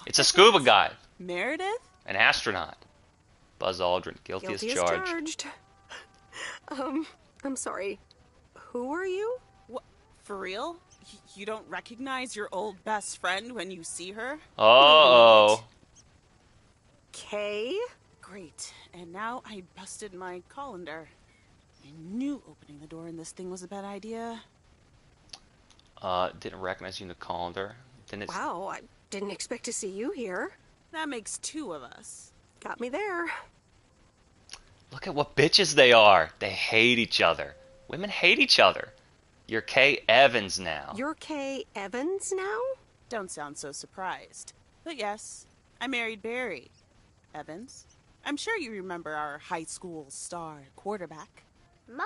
It's a scuba guy. Meredith? An astronaut. Buzz Aldrin, guilty as charged. I'm sorry. Who are you? What? For real? You don't recognize your old best friend when you see her? Uh-oh. Kay? Great. And now I busted my colander. I knew opening the door in this thing was a bad idea. Didn't recognize you in the colander. Wow, I didn't expect to see you here. That makes two of us. Got me there. Look at what bitches they are. They hate each other. Women hate each other. You're Kay Evans now. You're Kay Evans now? Don't sound so surprised. But yes, I married Barry Evans. I'm sure you remember our high school star quarterback. Mom!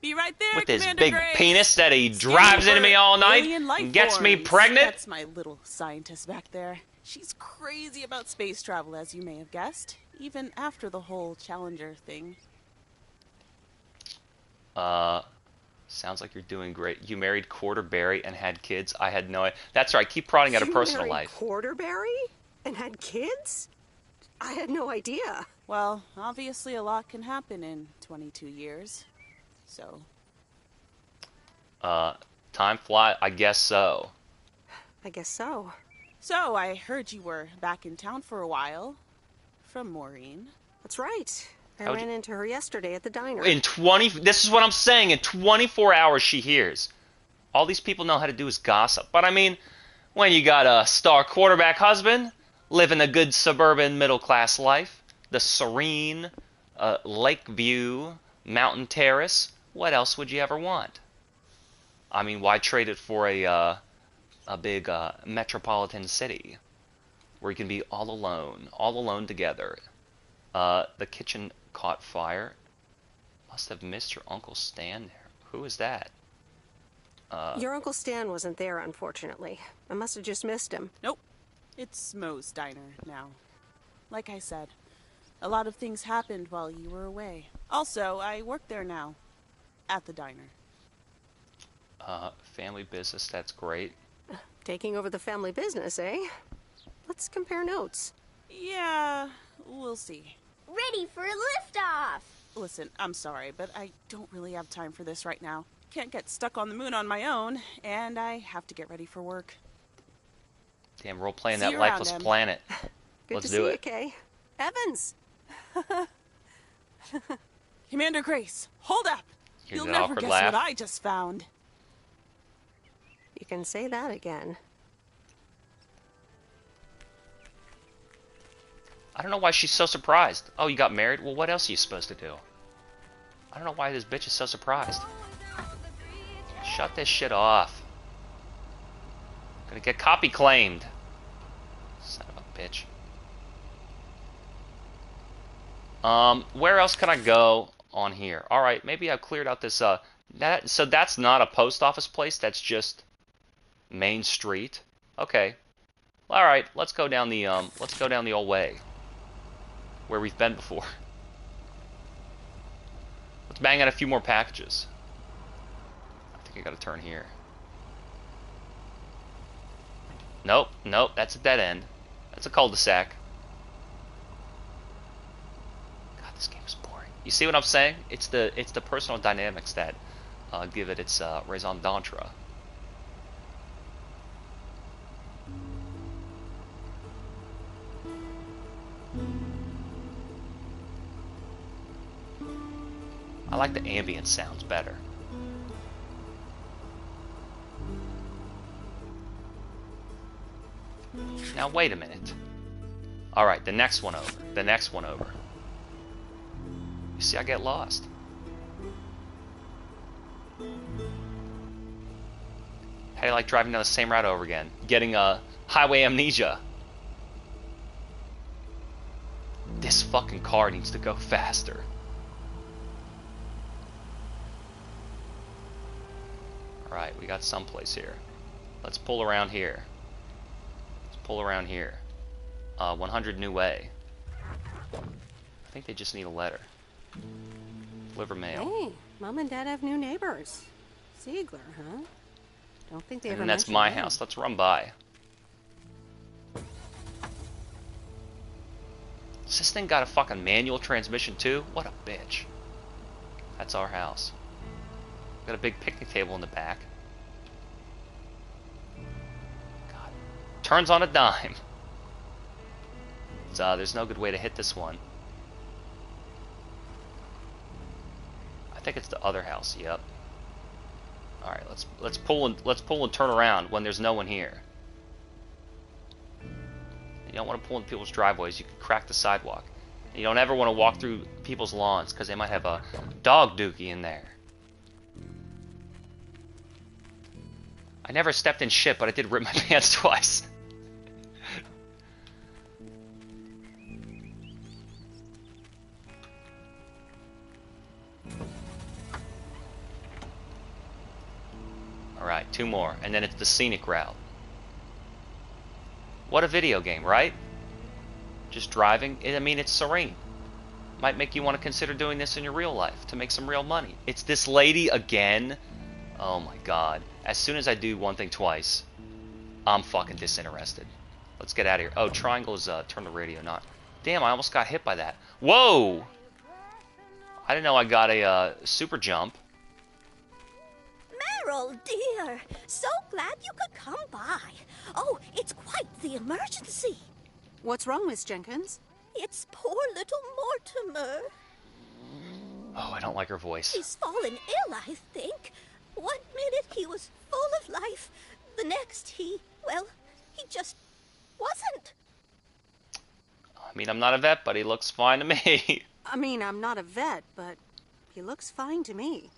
Be right there, with his Commander big Grace. Penis that he drives into me all night and gets me pregnant. That's my little scientist back there. She's crazy about space travel, as you may have guessed, even after the whole Challenger thing. Sounds like you're doing great. You married Quarterberry and had kids. I had no idea. That's right. Keep prodding at her personal life. Quarterberry and had kids? I had no idea. Well, obviously a lot can happen in 22 years. So. Time flies. I guess so. I guess so. So, I heard you were back in town for a while. From Maureen. That's right. I ran into her yesterday at the diner. This is what I'm saying. In 24 hours, she hears. All these people know how to do is gossip. But I mean, when you got a star quarterback husband, living a good suburban middle-class life, the serene lake view, mountain terrace, what else would you ever want? I mean, why trade it for a big metropolitan city where you can be all alone together? The kitchen caught fire. Must have missed your Uncle Stan there. Who is that? Your Uncle Stan wasn't there, unfortunately. I must have just missed him. Nope. It's Moe's diner now. Like I said, a lot of things happened while you were away. Also, I work there now. At the diner. Family business, that's great. Taking over the family business, eh? Let's compare notes. Yeah, we'll see. Ready for liftoff! Listen, I'm sorry, but I don't really have time for this right now. Can't get stuck on the moon on my own, and I have to get ready for work. Damn, role-playing that lifeless planet. Good Let's to do see it. you, Kay. Evans! Commander Grace, hold up! Here's You'll an never awkward guess laugh. what I just found. You can say that again. I don't know why she's so surprised. Oh, you got married? Well, what else are you supposed to do? I don't know why this bitch is so surprised. Shut this shit off. Gonna get copy claimed. Son of a bitch. Where else can I go on here? Alright, maybe I've cleared out this, so that's not a post office place, that's just Main Street. Okay. Alright, let's go down the old way. Where we've been before. Let's bang out a few more packages. I think I gotta turn here. Nope, nope, that's a dead end. That's a cul-de-sac. God, this game's boring. You see what I'm saying? It's the personal dynamics that give it its raison d'etre. I like the ambient sounds better. Now wait a minute. Alright, the next one over. The next one over. You see, I get lost. How do you like driving down the same route over again? Getting highway amnesia. This fucking car needs to go faster. Alright, we got someplace here. Let's pull around here. Pull around here. 100 New Way. I think they just need a letter. Deliver mail. Hey, Mom and Dad have new neighbors. Ziegler, huh? Don't think they ever And that's mentioned my him. house. Let's run by. Does this thing got a fucking manual transmission too? What a bitch. That's our house. Got a big picnic table in the back. Turns on a dime. So, there's no good way to hit this one. I think it's the other house. Yep. All right, let's pull and turn around when there's no one here. You don't want to pull in people's driveways. You can crack the sidewalk. You don't ever want to walk through people's lawns because they might have a dog dookie in there. I never stepped in shit, but I did rip my pants twice. Alright, 2 more, and then it's the scenic route. What a video game, right? Just driving. I mean, it's serene. Might make you want to consider doing this in your real life to make some real money. It's this lady again. Oh my god. As soon as I do one thing twice, I'm fucking disinterested. Let's get out of here. Oh, triangle is turn the radio, not... Damn, I almost got hit by that. Whoa! I didn't know I got a super jump. Meryl, dear, so glad you could come by. Oh, it's quite the emergency. What's wrong, Miss Jenkins? It's poor little Mortimer. Oh, I don't like her voice. He's fallen ill, I think. One minute he was full of life. The next he just wasn't. I mean, I'm not a vet, but he looks fine to me. I mean, I'm not a vet, but he looks fine to me.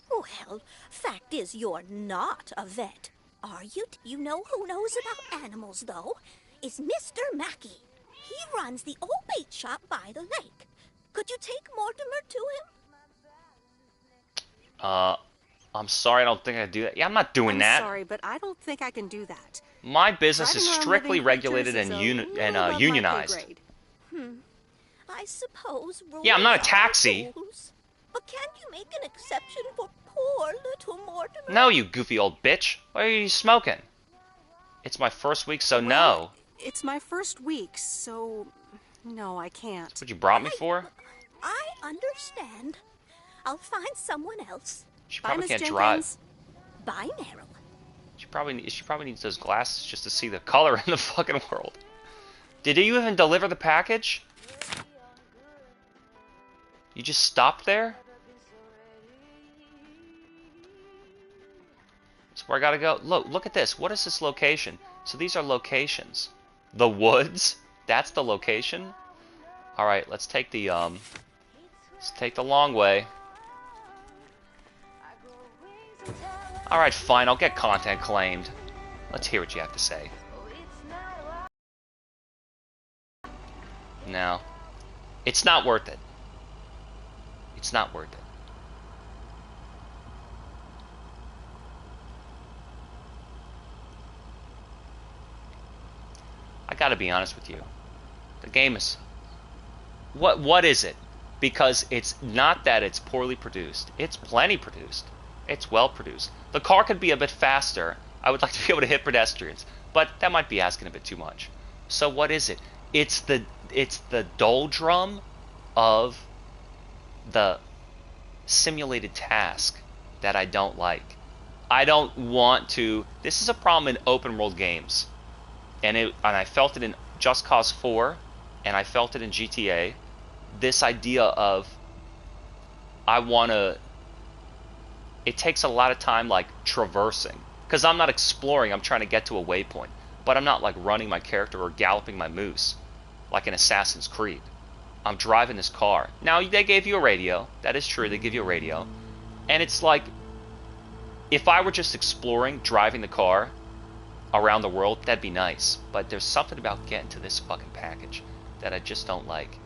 Well, fact is you're not a vet, are you? You know who knows about animals, though? Is Mr. Mackey. He runs the old bait shop by the lake. Could you take Mortimer to him? I'm sorry, I don't think I can do that. Yeah, I'm not doing that. I'm sorry, but I don't think I can do that. My business Driving is around strictly living regulated creatures and, is a little above my pay unionized. grade. I suppose rules Yeah, I'm not a are taxi. rules. But can't you make an exception for poor little Mortimer? No, you goofy old bitch. Why are you smoking? It's my first week, so no. It's my first week, so no, I can't. That's what you brought me for? I understand. I'll find someone else. She Bye, probably Miss can't Jenkins. drive. Bye, Meryl. She probably needs those glasses just to see the color in the fucking world. Did you even deliver the package? You just stopped there? That's where I gotta go. Look at this. What is this location? So these are locations. The woods? That's the location? Alright, let's take the long way. Alright, fine, I'll get content claimed. Let's hear what you have to say. No. It's not worth it. It's not worth it. I gotta be honest with you. The game is... What is it? Because it's not that it's poorly produced. It's plenty produced. It's well produced. The car could be a bit faster. I would like to be able to hit pedestrians, but that might be asking a bit too much. So what is it? It's the doldrum of the simulated task that I don't like. I don't want to... This is a problem in open world games. And I felt it in Just Cause 4, and I felt it in GTA. This idea of I want to... It takes a lot of time, like, traversing. Because I'm not exploring, I'm trying to get to a waypoint. But I'm not, like, running my character or galloping my moose, like in Assassin's Creed. I'm driving this car. Now, they gave you a radio. That is true, they give you a radio. And it's like, if I were just exploring, driving the car around the world, that'd be nice. But there's something about getting to this fucking package that I just don't like.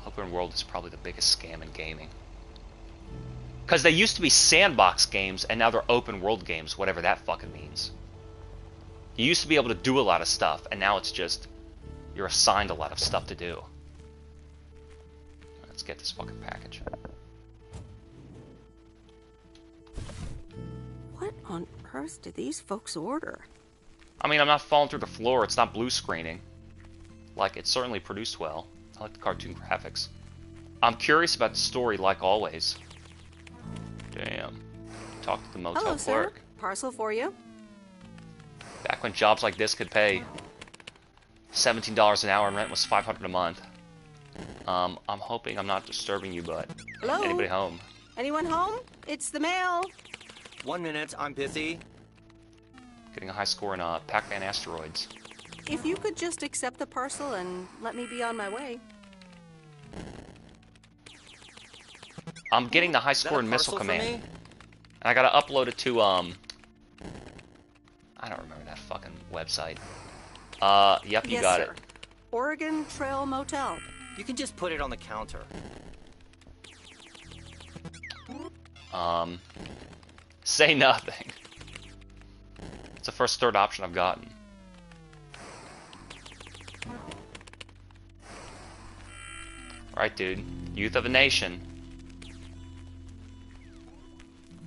Open world is probably the biggest scam in gaming. Because they used to be sandbox games, and now they're open world games, whatever that fucking means. You used to be able to do a lot of stuff, and now it's just, you're assigned a lot of stuff to do. Let's get this fucking package. What on earth did these folks order? I mean, I'm not falling through the floor, it's not blue screening. Like, it's certainly produced well. I like the cartoon graphics. I'm curious about the story, like always. Damn. Talk to the motel Hello, clerk. sir. Parcel for you. Back when jobs like this could pay $17 an hour and rent was $500 a month. I'm hoping I'm not disturbing you, but Hello? anybody home? Anyone home? It's the mail. 1 minute, I'm busy. Getting a high score in Pac-Man Asteroids. If you could just accept the parcel and let me be on my way. I'm getting the high score in Missile Command. And I gotta upload it to, I don't remember that fucking website. Yep, you got it. Oregon Trail Motel. You can just put it on the counter. Say nothing. It's the first third option I've gotten. Right, dude. Youth of a nation.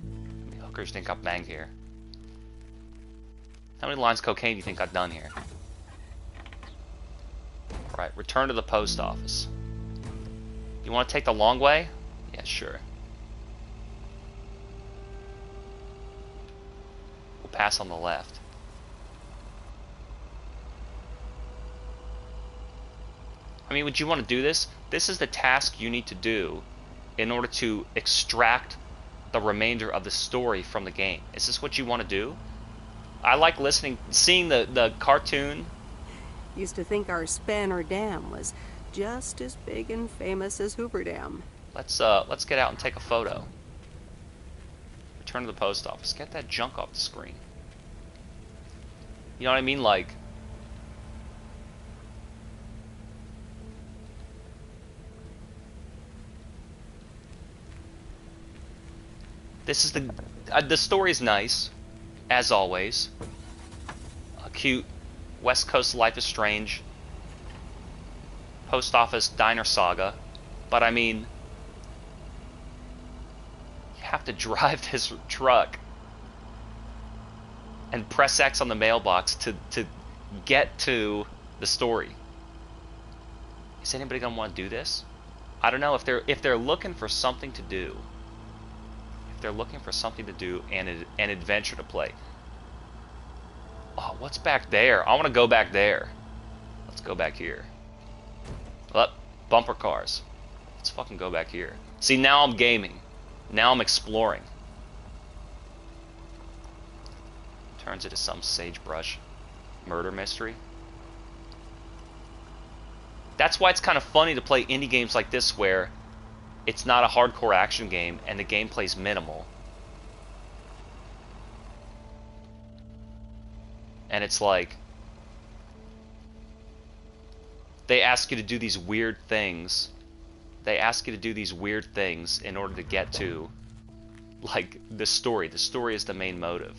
How many hookers think got banged here? How many lines of cocaine do you think got done here? Right, return to the post office. You want to take the long way? Yeah, sure. We'll pass on the left. I mean, would you want to do this? This is the task you need to do in order to extract the remainder of the story from the game. Is this what you want to do? I like listening, seeing the cartoon. Used to think our Spanner Dam was just as big and famous as Hoover Dam. Let's get out and take a photo. Return to the post office. Get that junk off the screen. You know what I mean? Like, this is the story's nice, as always. A cute West Coast Life is Strange post office diner saga, but I mean, you have to drive this truck and press X on the mailbox to get to the story. Is anybody gonna want to do this? I don't know. If they're looking for something to do, if they're looking for something to do and an adventure to play. Oh, what's back there? I want to go back there. Let's go back here. Well, bumper cars. Let's fucking go back here. See, now I'm gaming. Now I'm exploring. Turns into some sagebrush murder mystery. That's why it's kind of funny to play indie games like this where it's not a hardcore action game and the gameplay's minimal. And it's like they ask you to do these weird things. They ask you to do these weird things in order to get to like the story. The story is the main motive.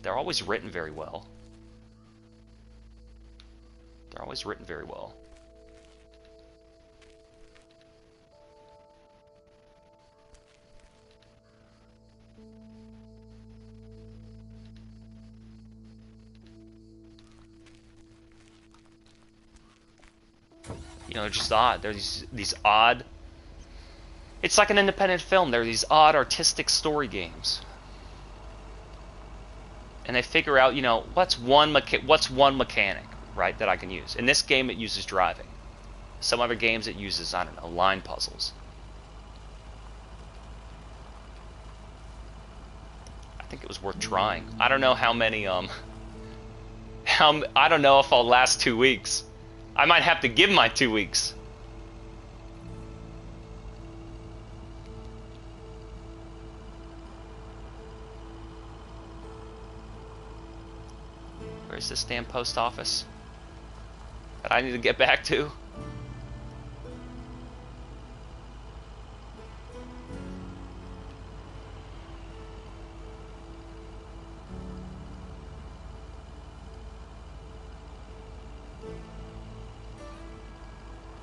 They're always written very well. They're always written very well. You know, they're just odd. There's these odd... It's like an independent film. There are these odd artistic story games. And they figure out, you know, what's one mechanic, right, that I can use. In this game, it uses driving. Some other games, it uses, I don't know, line puzzles. I think it was worth trying. I don't know how many, I don't know if I'll last 2 weeks. I might have to give my 2 weeks. Where's this damn post office that I need to get back to?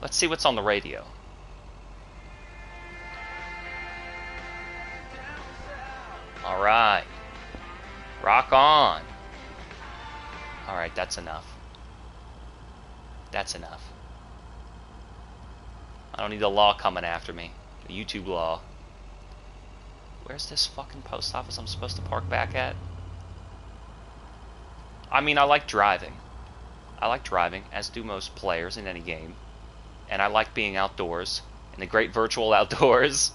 Let's see what's on the radio. Alright. Rock on. Alright, that's enough. That's enough. I don't need the law coming after me. The YouTube law. Where's this fucking post office I'm supposed to park back at? I mean, I like driving. I like driving, as do most players in any game. And I like being outdoors, in the great virtual outdoors.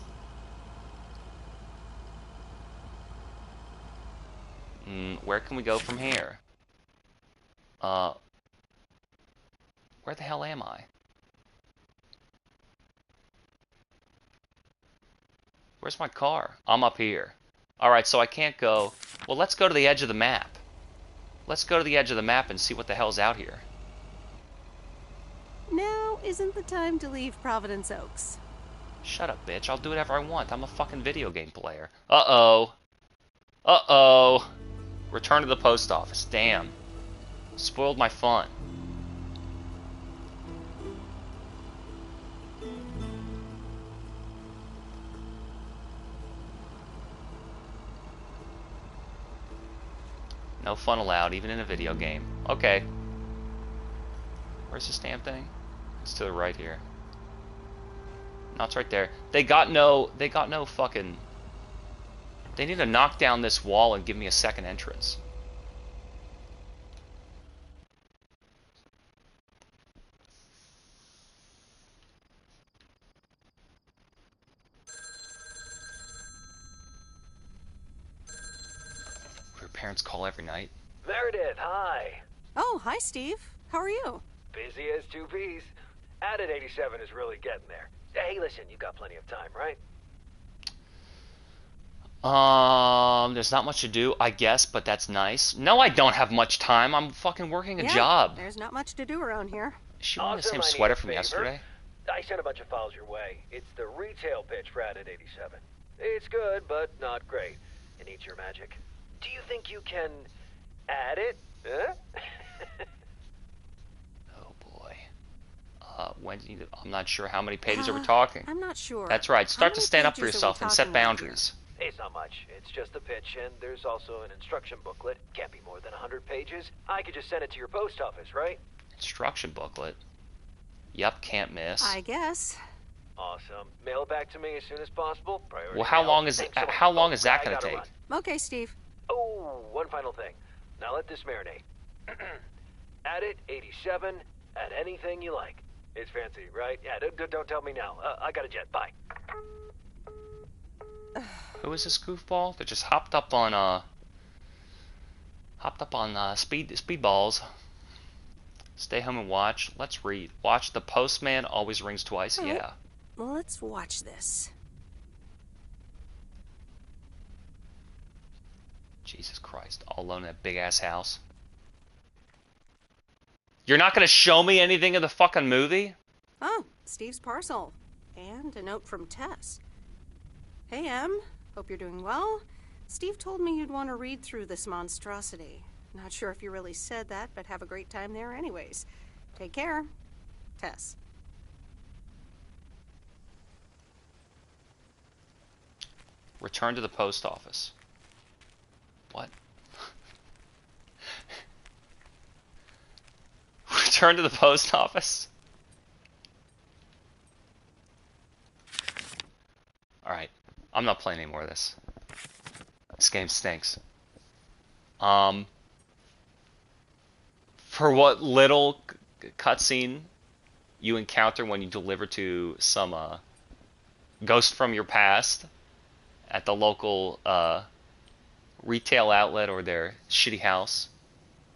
Where can we go from here? Where the hell am I? Where's my car? I'm up here. Alright, so I can't go... Well, let's go to the edge of the map. Let's go to the edge of the map and see what the hell's out here. Now isn't the time to leave Providence Oaks. Shut up, bitch. I'll do whatever I want. I'm a fucking video game player. Uh-oh. Uh-oh. Return to the post office. Damn. Spoiled my fun. No fun allowed, even in a video game. Okay. Where's this damn thing? It's to the right here. No, it's right there. They got no fucking... They need to knock down this wall and give me a second entrance. Your parents call every night. Meredith, hi. Oh, hi, Steve. How are you? Busy as two peas. Added 87 is really getting there. Hey, listen, you got plenty of time, right? There's not much to do, I guess, but that's nice. No, I don't have much time. I'm fucking working a job. There's not much to do around here. Is she wearing the same sweater from yesterday? I sent a bunch of files your way. It's the retail pitch for Added 87. It's good, but not great. It needs your magic. Do you think you can add it? Huh? Oh boy. When do you, I'm not sure how many pages are we talking. I'm not sure. That's right. Start to stand up for yourself and set boundaries. It's not much. It's just a pitch, and there's also an instruction booklet. Can't be more than 100 pages. I could just send it to your post office, right? Instruction booklet? Yep, can't miss. I guess. Awesome. Mail it back to me as soon as possible. Priority well, how mail. long is that going to take? Run. Okay, Steve. Oh, one final thing. Now let this marinate. Add it 87. Add anything you like. It's fancy, right? Yeah. Don't tell me now. I got a jet. Bye. Who is this goofball that just hopped up on speedballs? Stay home and watch. Let's read. Watch The Postman Always Rings Twice. All right. Yeah. Well, let's watch this. Jesus Christ. All alone in that big-ass house. You're not going to show me anything of the fucking movie? Oh, Steve's parcel. And a note from Tess. Hey, Em. Hope you're doing well. Steve told me you'd want to read through this monstrosity. Not sure if you really said that, but have a great time there anyways. Take care. Tess. Return to the post office. What? Return to the post office? Alright. I'm not playing any more of this. This game stinks. For what little cutscene you encounter when you deliver to some ghost from your past at the local retail outlet or their shitty house,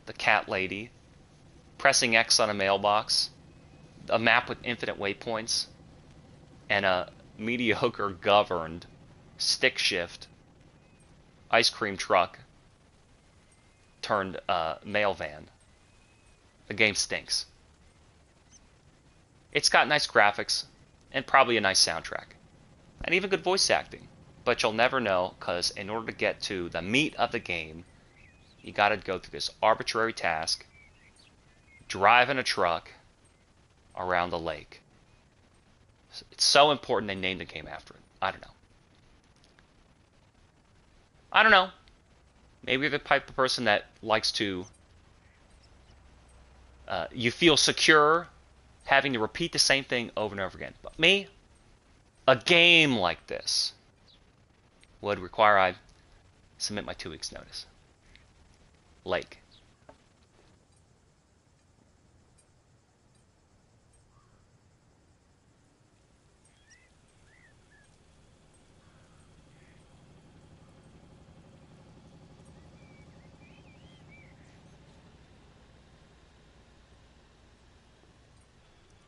the cat lady, pressing X on a mailbox, a map with infinite waypoints, and a mediocre governed stick shift ice cream truck turned mail van. The game stinks. It's got nice graphics and probably a nice soundtrack and even good voice acting, but you'll never know because in order to get to the meat of the game, you gotta go through this arbitrary task, driving a truck around the lake. It's so important they named the game after it. I don't know. Maybe you're the type of person that likes to... you feel secure having to repeat the same thing over and over again. But me, a game like this would require I submit my 2 weeks notice. Lake.